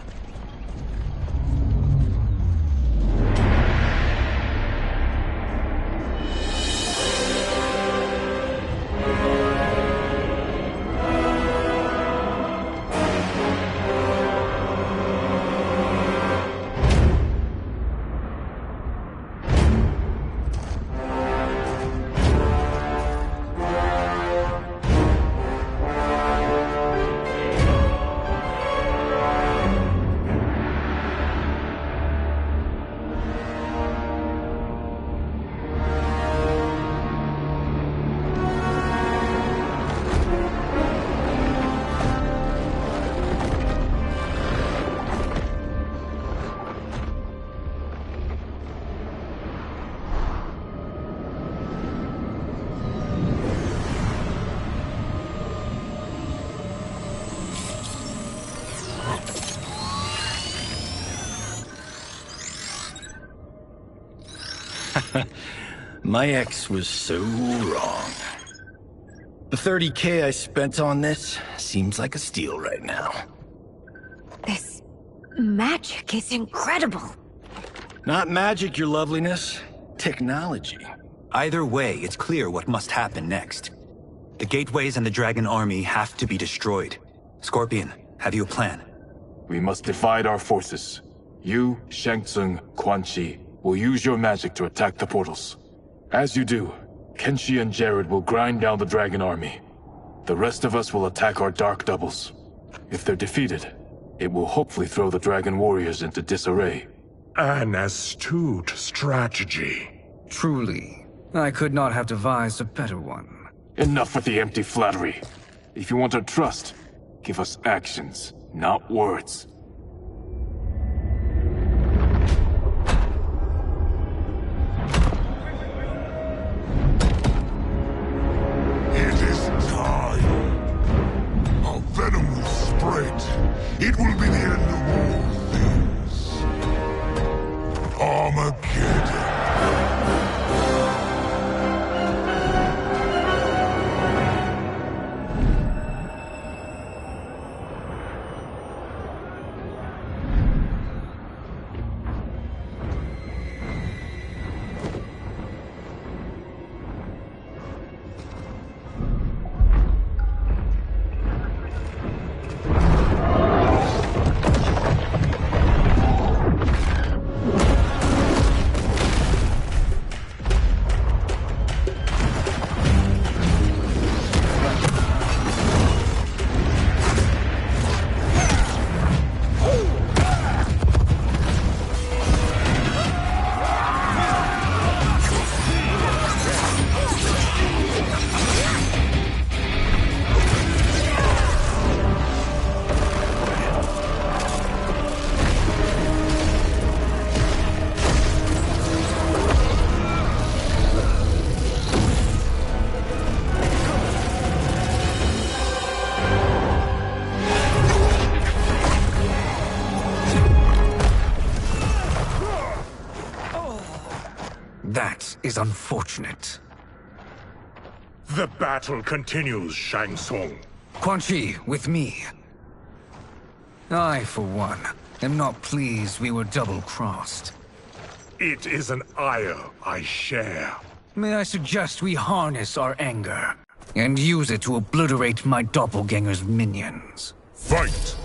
My ex was so wrong. The 30K I spent on this seems like a steal right now. This magic is incredible. Not magic, your loveliness. Technology. Either way, it's clear what must happen next. The gateways and the Dragon Army have to be destroyed. Scorpion, have you a plan? We must divide our forces. You, Shang Tsung, Quan Chi, will use your magic to attack the portals. As you do, Kenshi and Jared will grind down the Dragon Army. The rest of us will attack our Dark Doubles. If they're defeated, it will hopefully throw the Dragon Warriors into disarray. An astute strategy. Truly, I could not have devised a better one. Enough with the empty flattery. If you want our trust, give us actions, not words. It is time. Our venom will spread. It will be the end of all things. Armageddon. That is unfortunate. The battle continues, Shang Tsung. Quan Chi, with me. I, for one, am not pleased we were double-crossed. It is an ire I share. May I suggest we harness our anger and use it to obliterate my doppelganger's minions? Fight!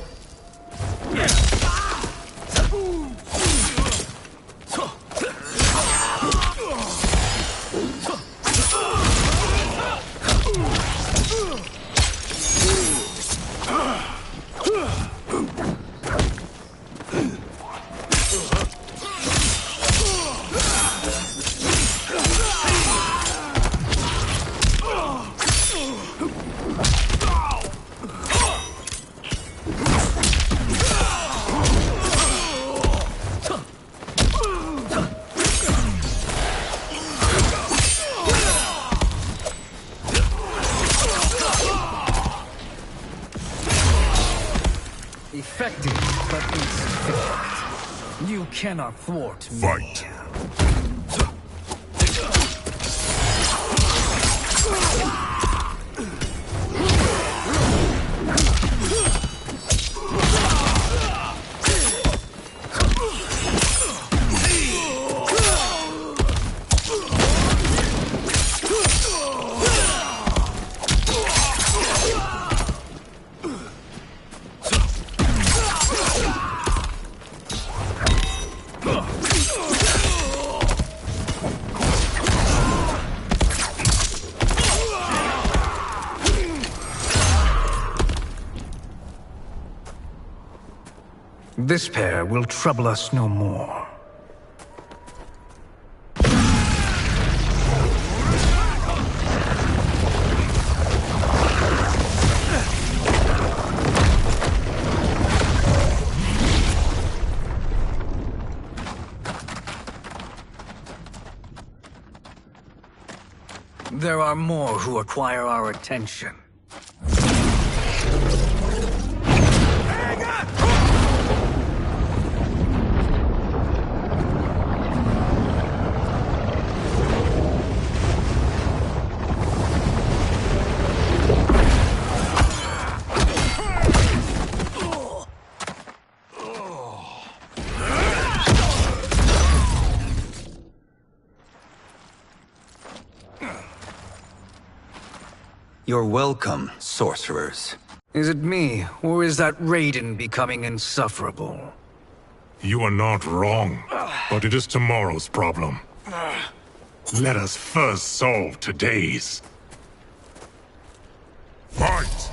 Effective, but insufficient. You cannot thwart me. Fight! This pair will trouble us no more. There are more who require our attention. You're welcome, sorcerers. Is it me, or is that Raiden becoming insufferable? You are not wrong, but it is tomorrow's problem. Let us first solve today's. Fight!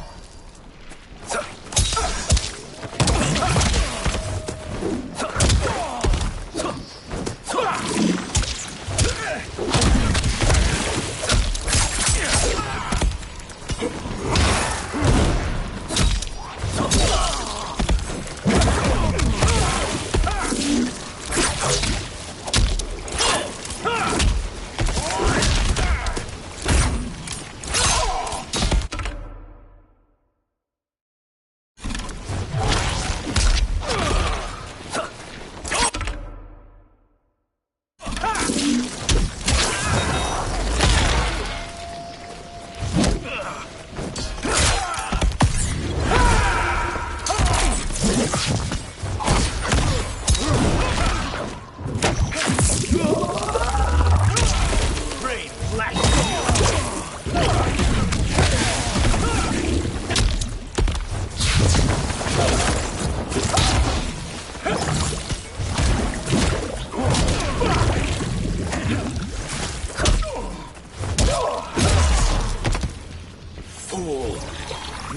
Fool!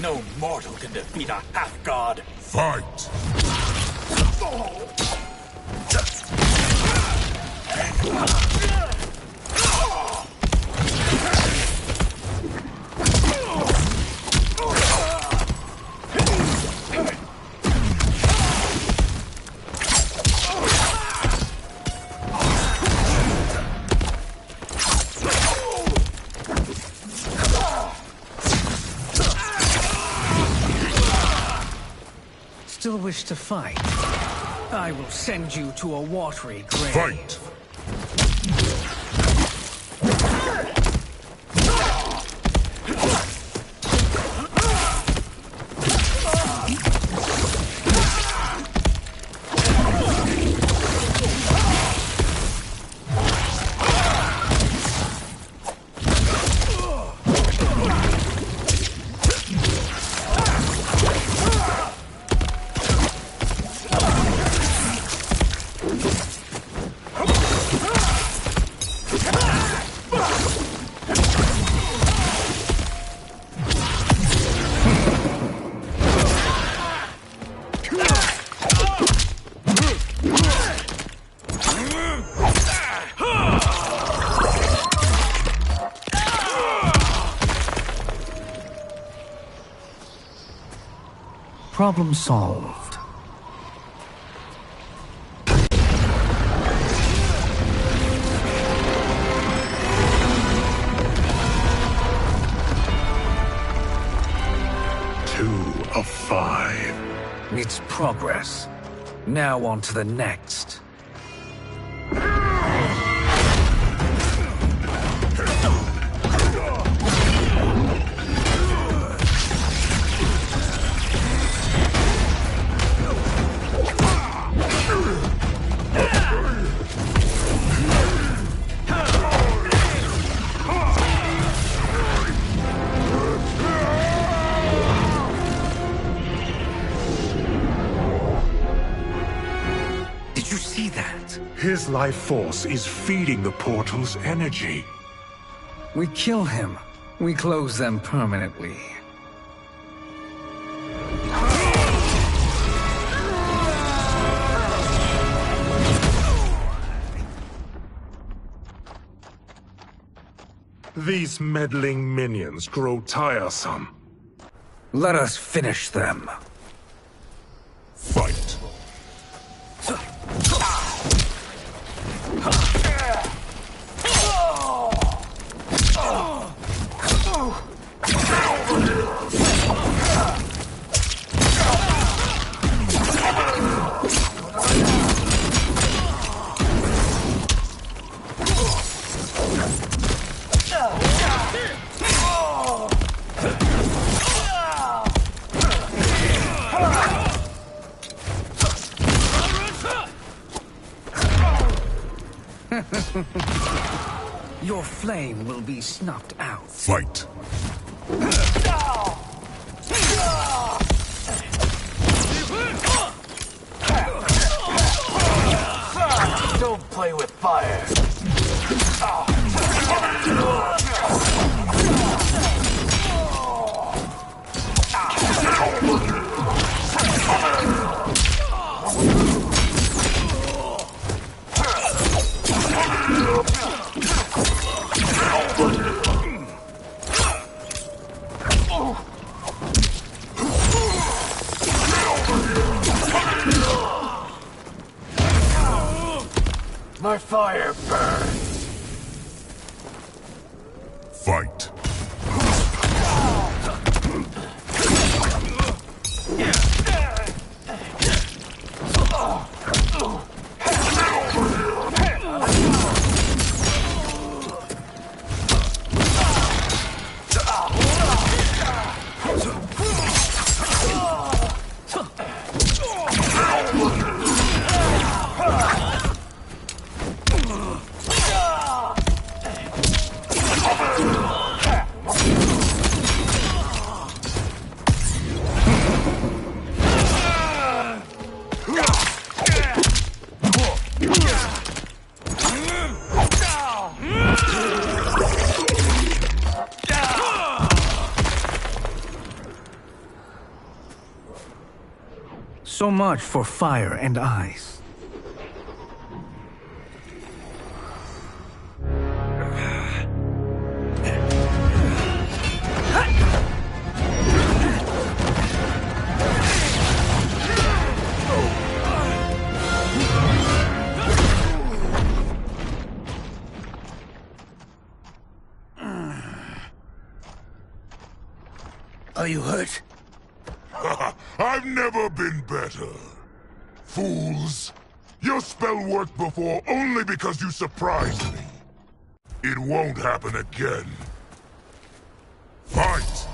No mortal can defeat a half-god! Fight! Still wish to fight? I will send you to a watery grave. Fight! Problem solved. Two of 5. It's progress. Now on to the next. His life force is feeding the portal's energy. We kill him. We close them permanently. These meddling minions grow tiresome. Let us finish them. Fight. Your flame will be snuffed out. Fight. Don't play with fire. My fire burns. Fight. So much for fire and ice. Are you hurt? I've never been better. Fools. Your spell worked before only because you surprised me. It won't happen again. Fight!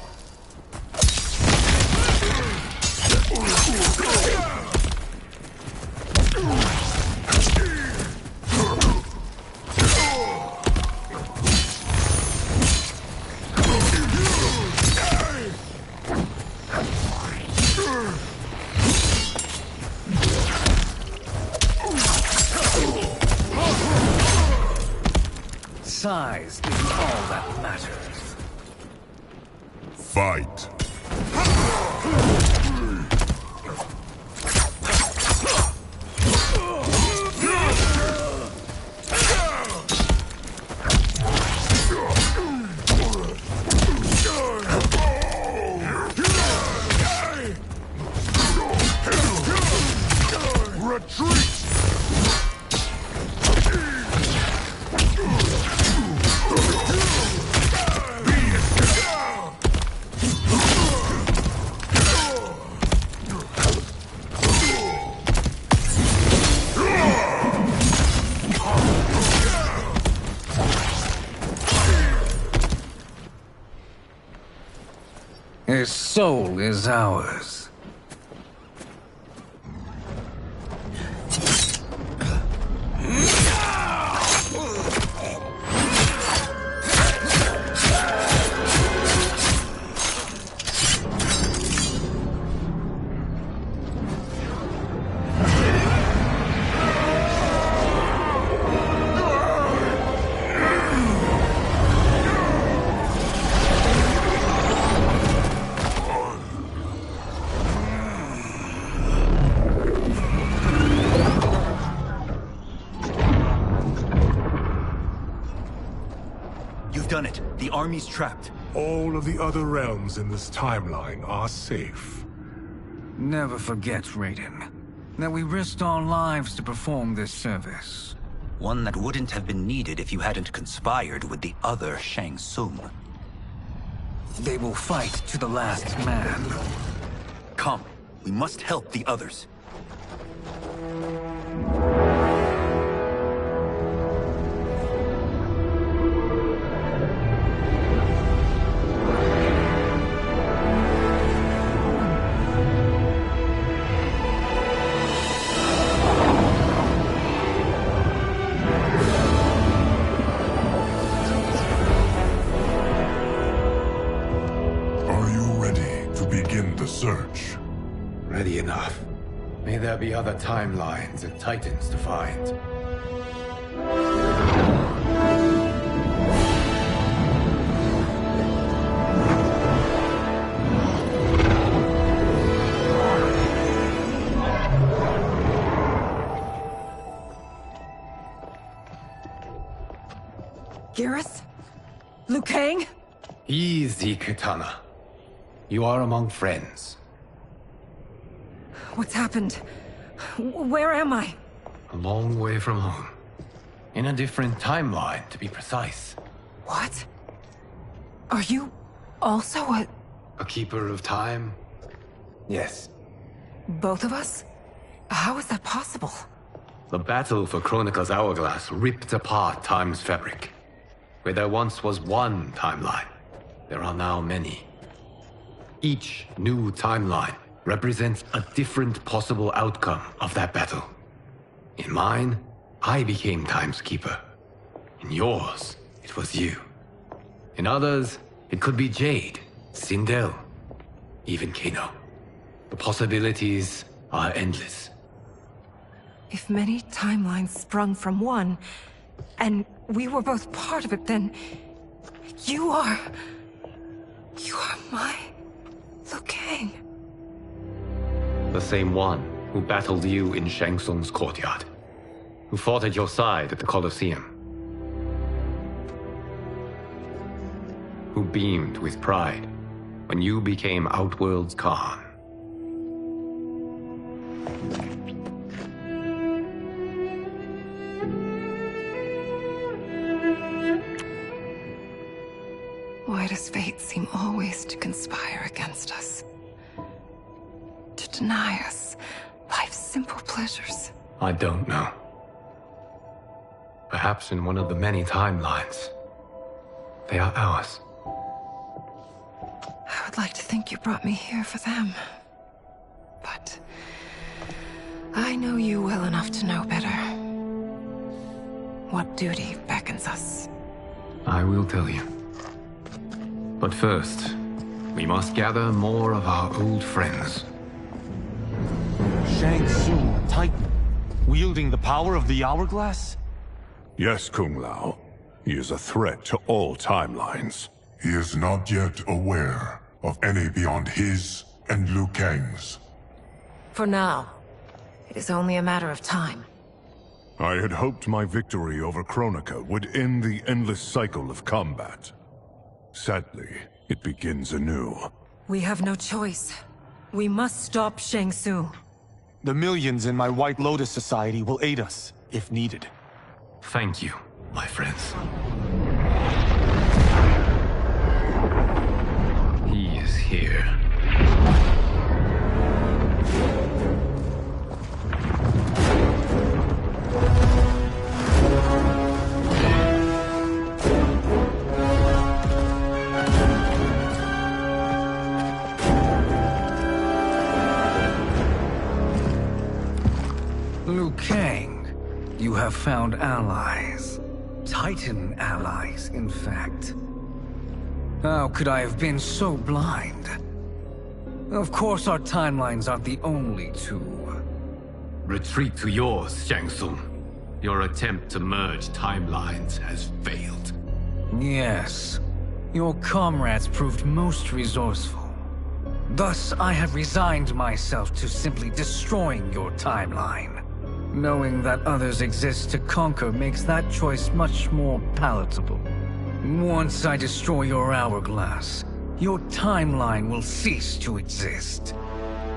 Size isn't all that matters. Fight. His soul is ours. Done it. The army's trapped. All of the other realms in this timeline are safe. Never forget, Raiden, that we risked our lives to perform this service. One that wouldn't have been needed if you hadn't conspired with the other Shang Tsung. They will fight to the last man. Come, we must help the others. Search. Ready enough. May there be other timelines and titans to find. Garrus? Liu Kang? Easy, Kitana. You are among friends. What's happened? Where am I? A long way from home. In a different timeline, to be precise. What? Are you also a keeper of time? Yes. both of us? How is that possible? The battle for Chronica's Hourglass ripped apart time's fabric. Where there once was one timeline, there are now many. Each new timeline represents a different possible outcome of that battle. In mine, I became Time's Keeper. In yours, it was you. In others, it could be Jade, Sindel, even Kano. The possibilities are endless. If many timelines sprung from one, and we were both part of it, then you are my Liu Kang. The same one who battled you in Shang Tsung's courtyard. Who fought at your side at the Colosseum. Who beamed with pride when you became Outworld's Khan. Why does fate seem always to conspire against us? To deny us life's simple pleasures? I don't know. Perhaps in one of the many timelines, they are ours. I would like to think you brought me here for them. But I know you well enough to know better. What duty beckons us? I will tell you. But first, we must gather more of our old friends. Shang Tsung, a Titan, wielding the power of the Hourglass? Yes, Kung Lao. He is a threat to all timelines. He is not yet aware of any beyond his and Liu Kang's. For now, it is only a matter of time. I had hoped my victory over Kronika would end the endless cycle of combat. Sadly, it begins anew. We have no choice. We must stop Shang Tsung. The millions in my White Lotus Society will aid us, if needed. Thank you, my friends. He is here. Kang, you have found allies. Titan allies, in fact. How could I have been so blind? Of course our timelines aren't the only two. Retreat to yours, Shang Tsung. Your attempt to merge timelines has failed. Yes. Your comrades proved most resourceful. Thus, I have resigned myself to simply destroying your timeline. Knowing that others exist to conquer makes that choice much more palatable. Once I destroy your hourglass, your timeline will cease to exist.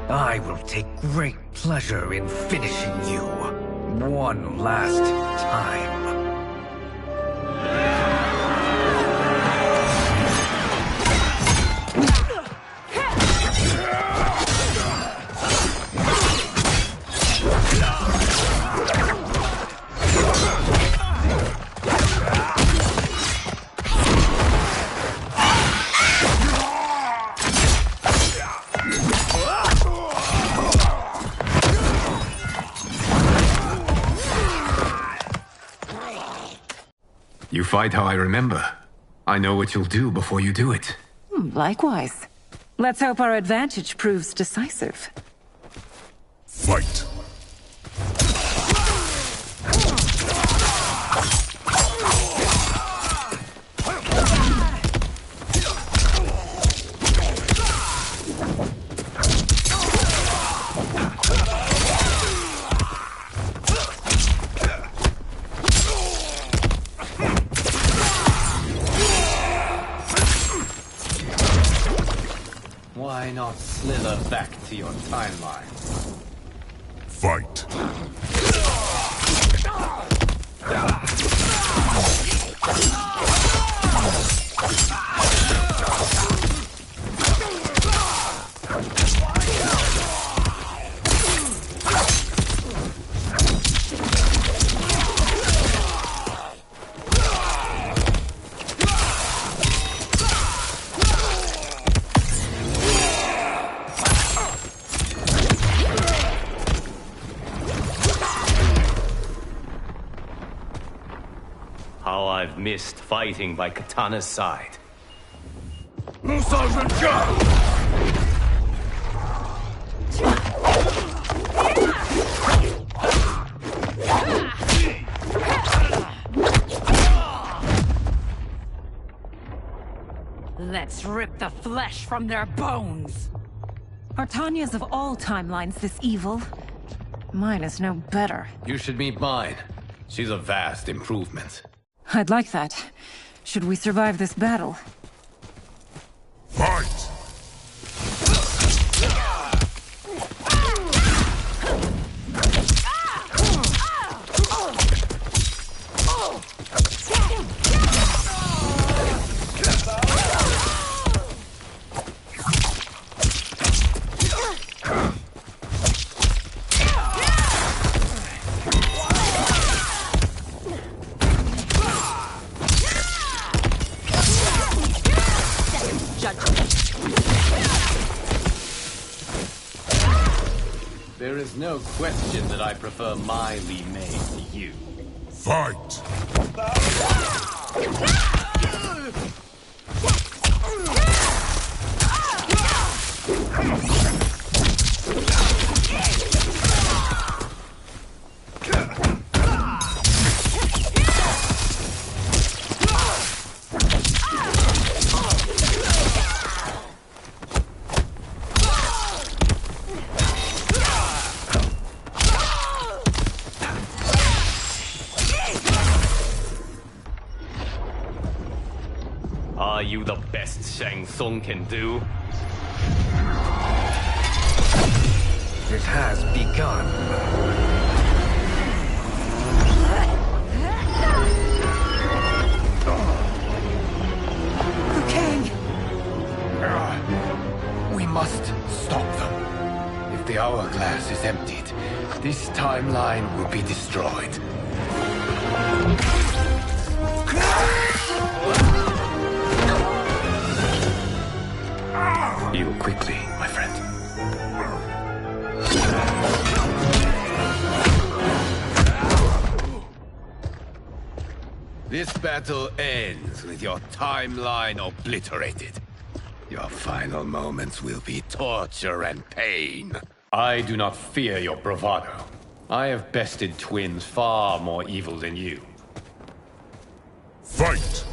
I will take great pleasure in finishing you one last time. You fight how I remember. I know what you'll do before you do it. Likewise. Let's hope our advantage proves decisive. Fight! Why not slither back to your timeline? Fight! How I've missed fighting by Katana's side. Let's rip the flesh from their bones. Are Tanya's of all timelines this evil? Mine is no better. You should meet mine. She's a vast improvement. I'd like that. Should we survive this battle? Fight! There is no question that I prefer my Li Mei to you. Fight! Are you the best Shang Tsung can do? It has begun. We must stop them. If the hourglass is emptied, this timeline will be destroyed. Heal quickly, my friend. This battle ends with your timeline obliterated. Your final moments will be torture and pain. I do not fear your bravado. I have bested twins far more evil than you. Fight!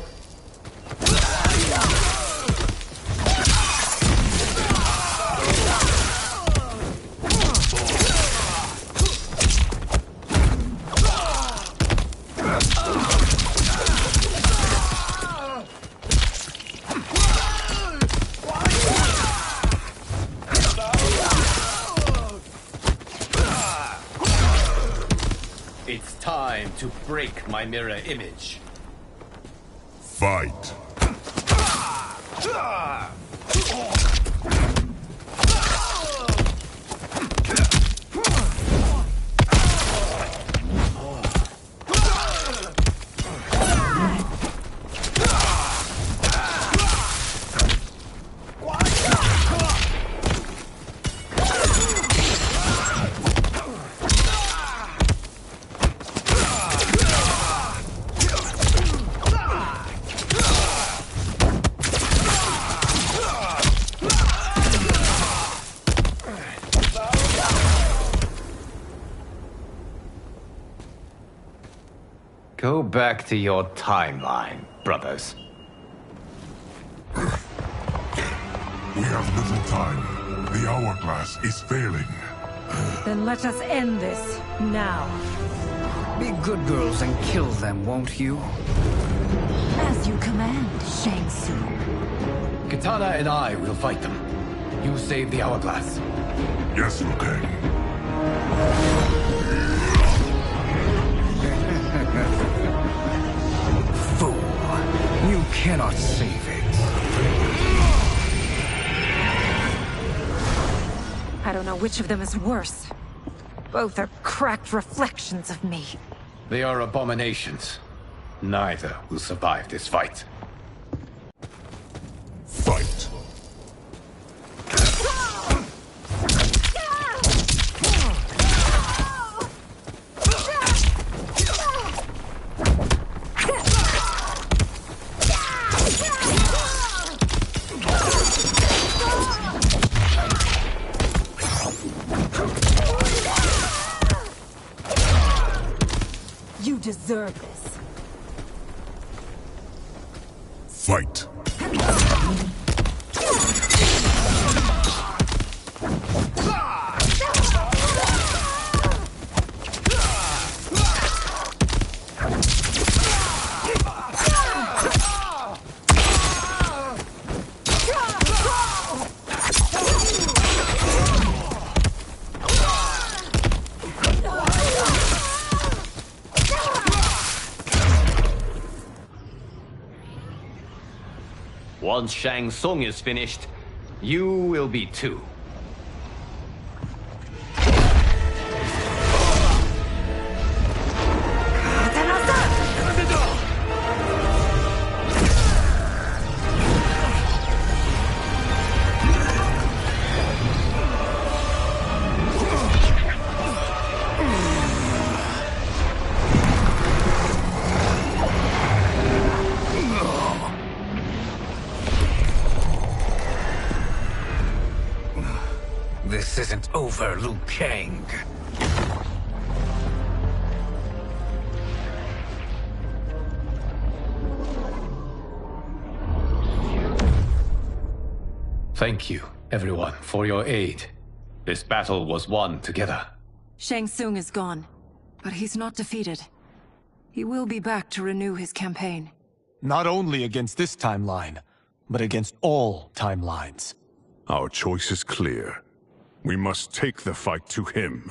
It's time to break my mirror image. Fight! Go back to your timeline, brothers. We have little time. The hourglass is failing. Then let us end this, now. Be good girls and kill them, won't you? As you command, Shang Tsung. Katana and I will fight them. You save the hourglass. Yes, Liu Kang. Fool. You cannot save it. I don't know which of them is worse. Both are cracked reflections of me. They are abominations. Neither will survive this fight. Fight! You deserve this. Fight! Once Shang Tsung is finished, you will be too. This isn't over, Liu Kang. Thank you, everyone, for your aid. This battle was won together. Shang Tsung is gone, but he's not defeated. He will be back to renew his campaign. Not only against this timeline, but against all timelines. Our choice is clear. We must take the fight to him.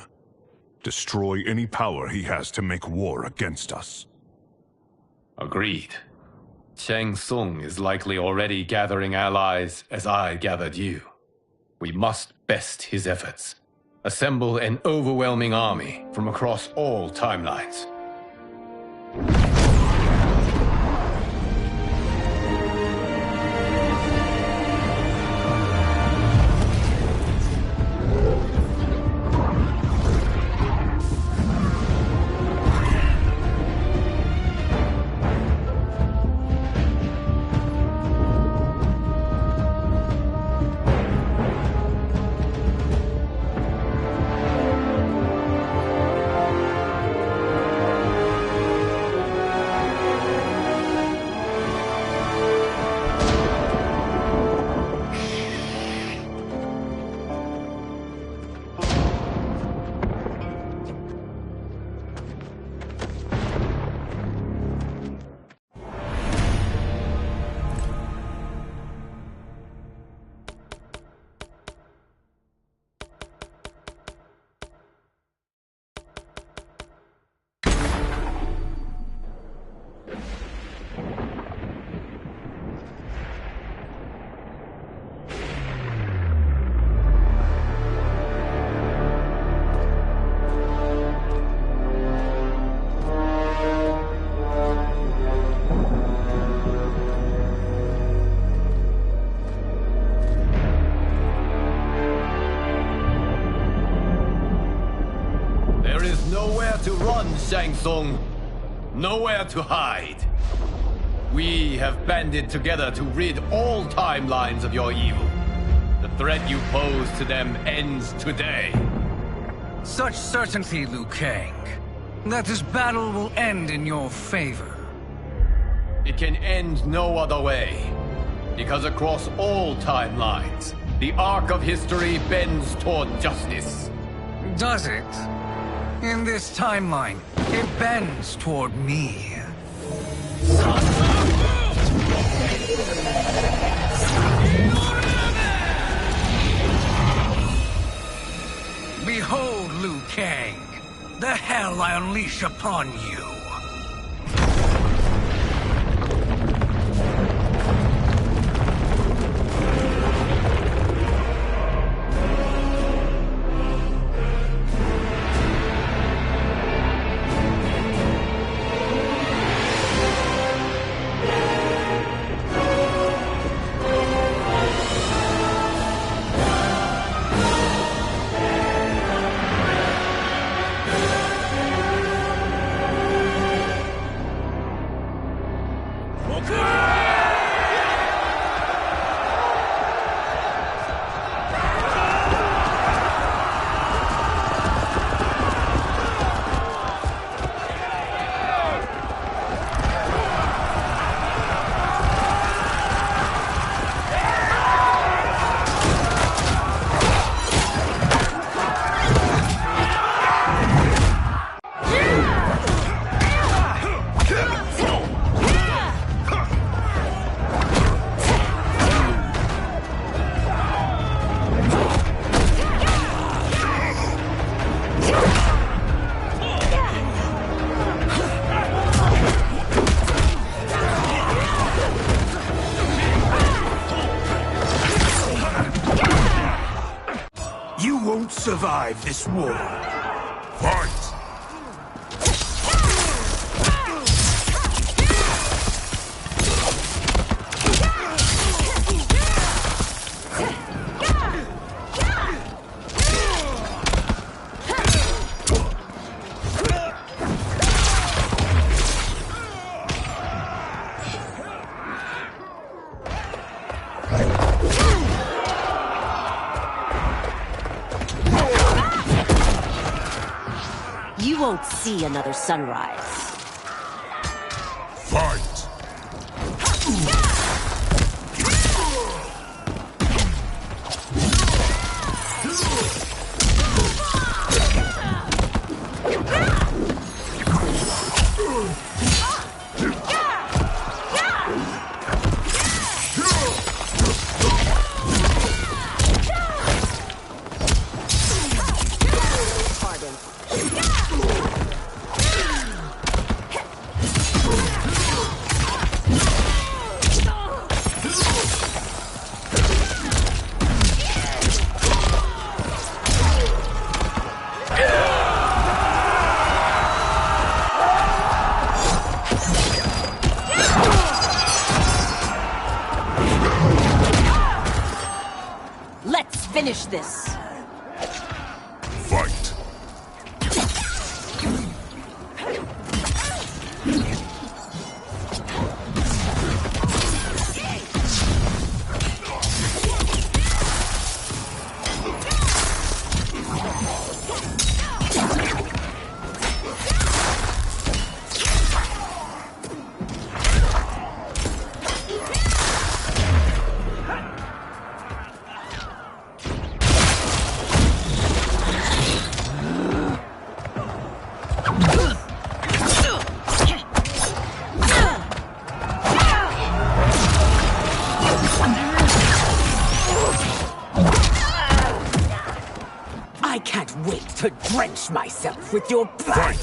Destroy any power he has to make war against us. Agreed. Shang Tsung is likely already gathering allies as I gathered you. We must best his efforts. Assemble an overwhelming army from across all timelines. Shang Tsung. Nowhere to hide. We have banded together to rid all timelines of your evil. The threat you pose to them ends today. Such certainty, Liu Kang, that this battle will end in your favor. It can end no other way. Because across all timelines, the arc of history bends toward justice. Does it? In this timeline, it bends toward me. Behold, Liu Kang, the hell I unleash upon you. Survive this war. Fight! You won't see another sunrise. Fight! Let's finish this. Fight! I can't wait to drench myself with your blood.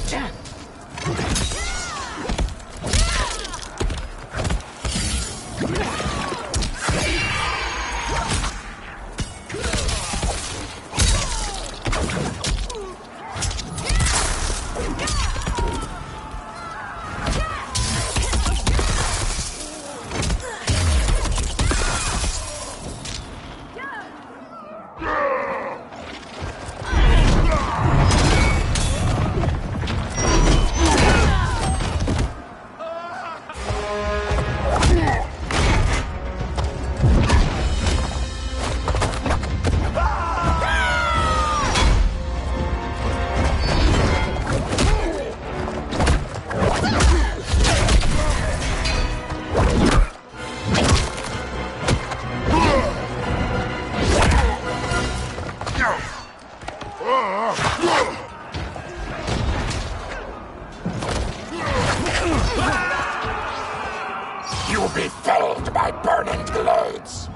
felled by burning glades.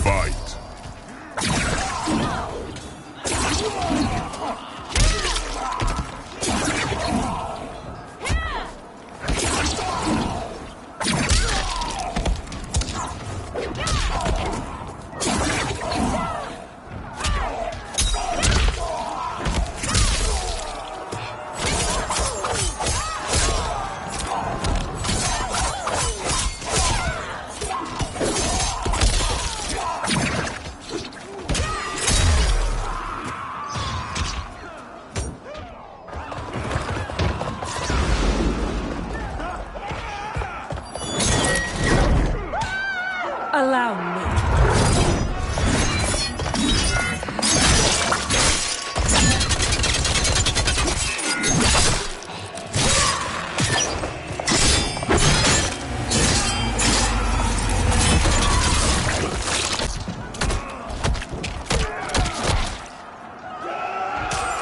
Fight. Allow me.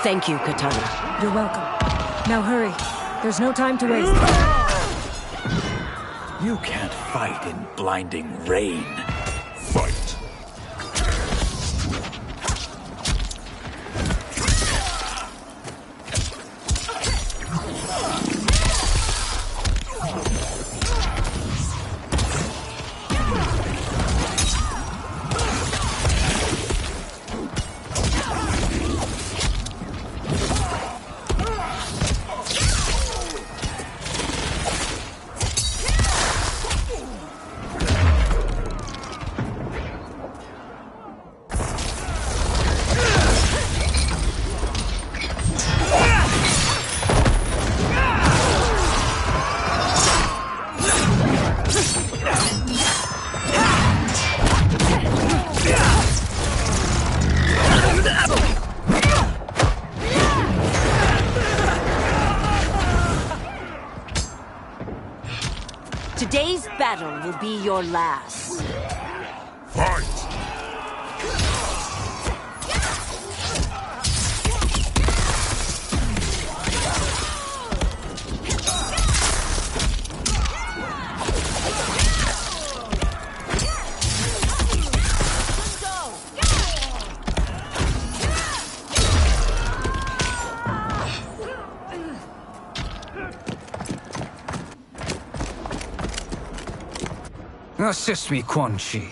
Thank you, Katana. You're welcome. Now hurry. There's no time to waste. You can't fight in blinding rain. Fight. Today's battle will be your last. Fight! Assist me, Quan Chi.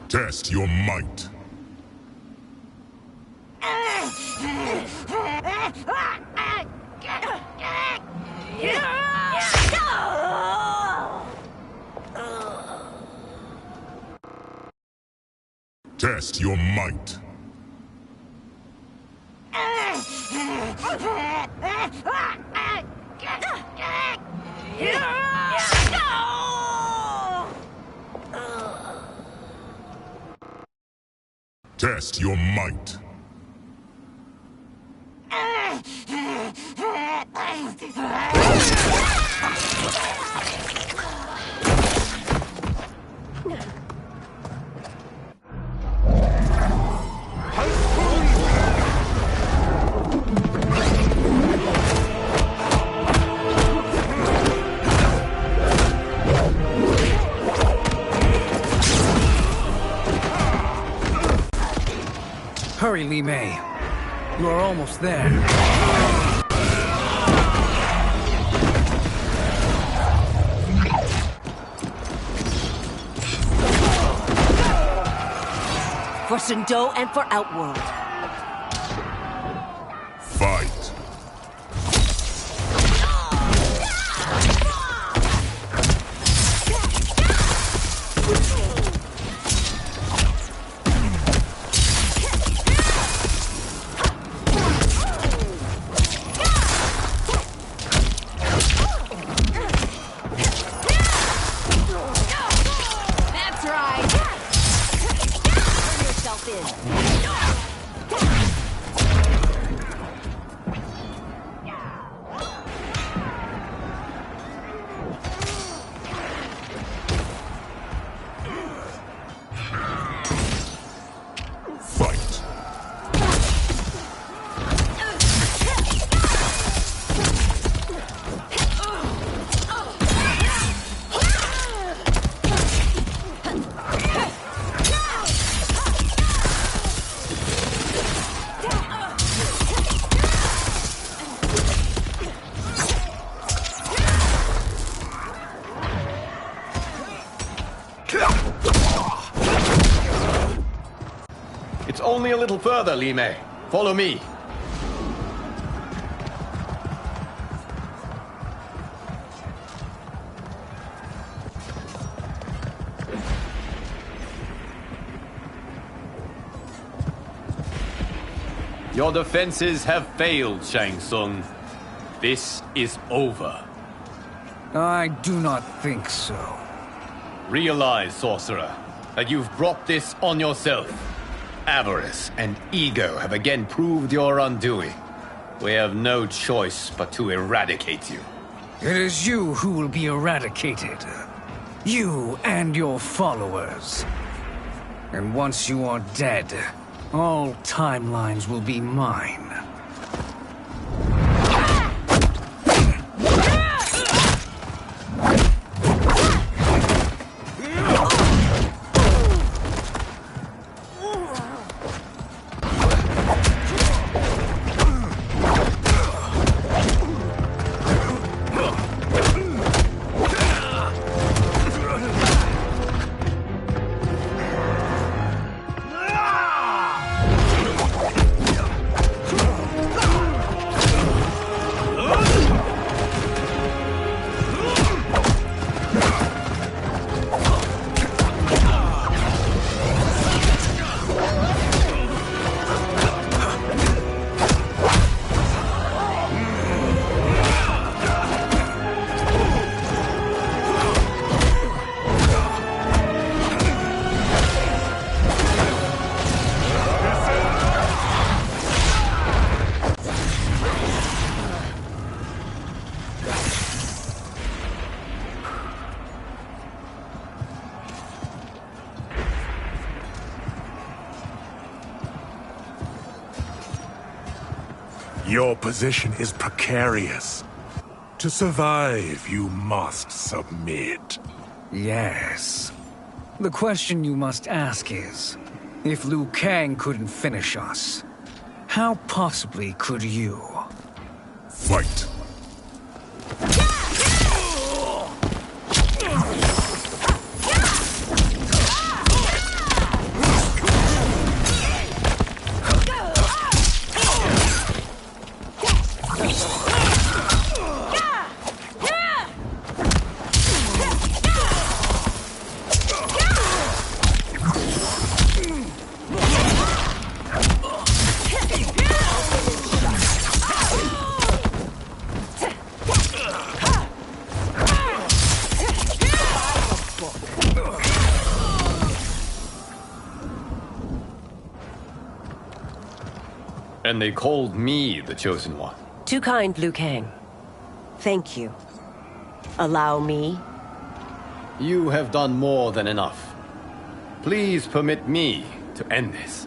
Test your might. Test your might. Test your might. Hurry, Li Mei. You are almost there. For Sindou and for Outworld. Fight. little further, Li Mei. Follow me. Your defenses have failed, Shang Tsung. This is over. I do not think so. Realize, sorcerer, that you've brought this on yourself. Avarice and ego have again proved your undoing. We have no choice but to eradicate you. It is you who will be eradicated. You and your followers. And once you are dead, all timelines will be mine. Your position is precarious. To survive, you must submit. Yes. The question you must ask is, if Liu Kang couldn't finish us, how possibly could you? Fight. And they called me the Chosen One. Too kind, Liu Kang. Thank you. Allow me? You have done more than enough. Please permit me to end this.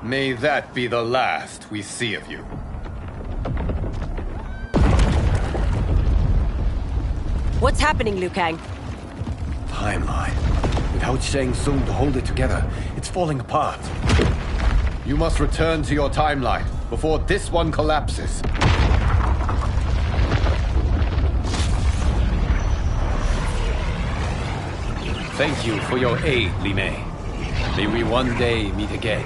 May that be the last we see of you. What's happening, Liu Kang? Timeline. Without Shang Tsung to hold it together, it's falling apart. You must return to your timeline before this one collapses. Thank you for your aid, Li Mei. May we one day meet again.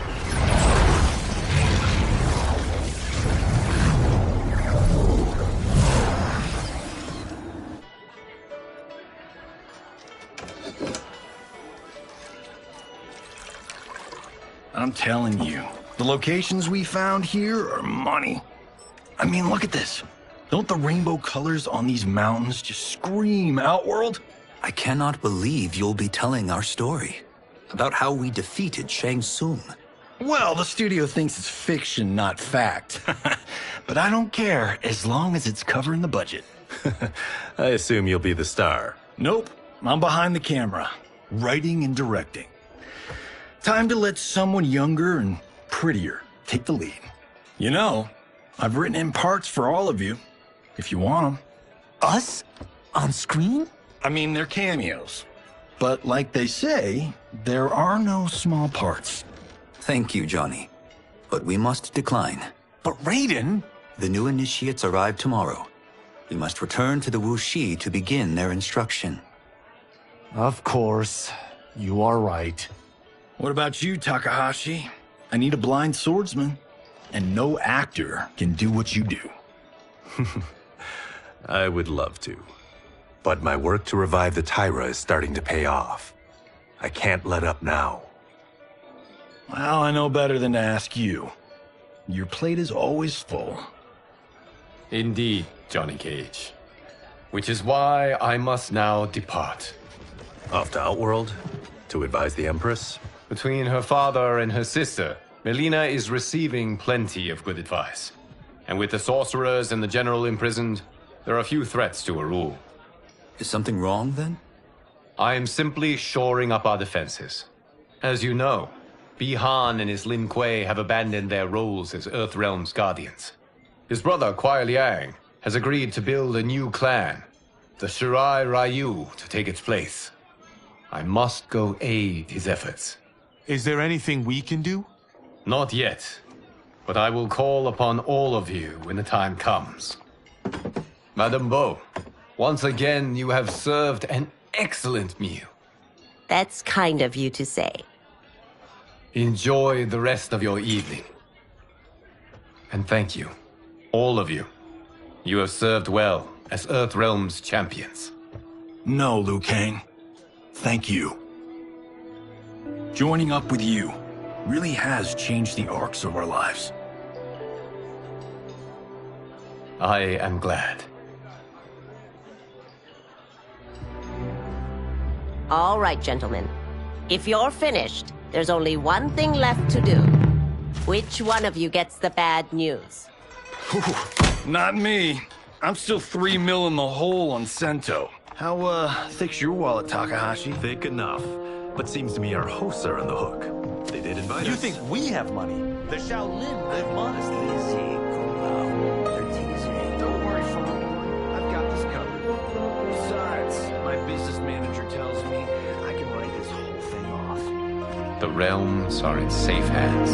I'm telling you, the locations we found here are money. I mean, look at this. Don't the rainbow colors on these mountains just scream Outworld? I cannot believe you'll be telling our story about how we defeated Shang Tsung. Well, the studio thinks it's fiction, not fact. But I don't care, as long as it's covering the budget. I assume you'll be the star. Nope, I'm behind the camera, writing and directing. Time to let someone younger and prettier take the lead. You know, I've written in parts for all of you, if you want them. Us? On screen? I mean, they're cameos. But like they say, there are no small parts. Thank you, Johnny. But we must decline. But Raiden! The new initiates arrive tomorrow. We must return to the Wuxi to begin their instruction. Of course. You are right. What about you, Takahashi? I need a blind swordsman. And no actor can do what you do. I would love to. But my work to revive the Tyra is starting to pay off. I can't let up now. Well, I know better than to ask you. Your plate is always full. Indeed, Johnny Cage. Which is why I must now depart. Off to Outworld? To advise the Empress? Between her father and her sister, Melina is receiving plenty of good advice. And with the sorcerers and the general imprisoned, there are few threats to her rule. Is something wrong, then? I am simply shoring up our defenses. As you know, Bi-Han and his Lin Kuei have abandoned their roles as Earthrealm's guardians. His brother, Kuai Liang, has agreed to build a new clan, the Shirai Ryu, to take its place. I must go aid his efforts. Is there anything we can do? Not yet, but I will call upon all of you when the time comes. Madame Bo, once again you have served an excellent meal. That's kind of you to say. Enjoy the rest of your evening. And thank you, all of you. You have served well as Earthrealm's champions. No, Liu Kang. Thank you. Joining up with you really has changed the arcs of our lives. I am glad. All right, gentlemen. If you're finished, there's only one thing left to do. Which one of you gets the bad news? Not me. I'm still 3 mil in the hole on Sento. How, thick's your wallet, Takahashi? Thick enough. But seems to me our hosts are on the hook. They did invite us. You think we have money? The Shaolin live modestly. They're teasing. Don't worry, Fondor. I've got this covered. Besides, my business manager tells me I can write this whole thing off. The realms are in safe hands.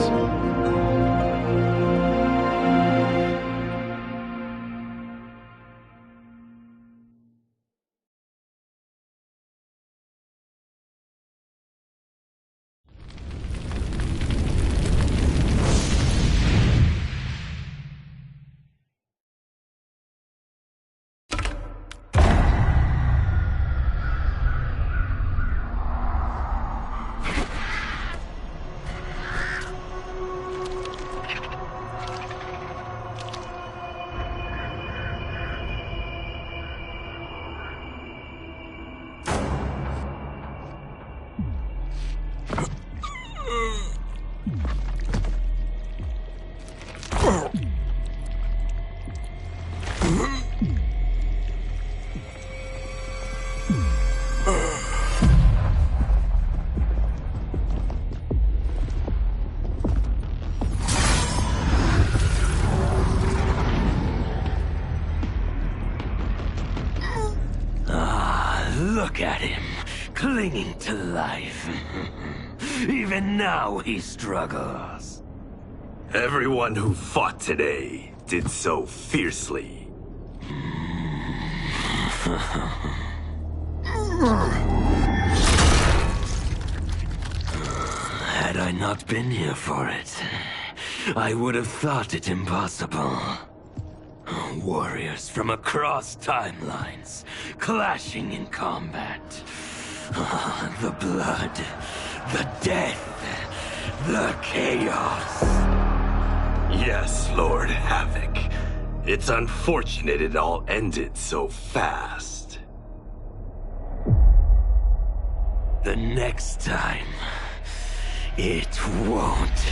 Look at him, clinging to life. Even now he struggles. Everyone who fought today did so fiercely. Had I not been here for it, I would have thought it impossible. Warriors from across timelines, clashing in combat. The blood, the death, the chaos. Yes, Lord Havoc. It's unfortunate it all ended so fast. The next time, it won't.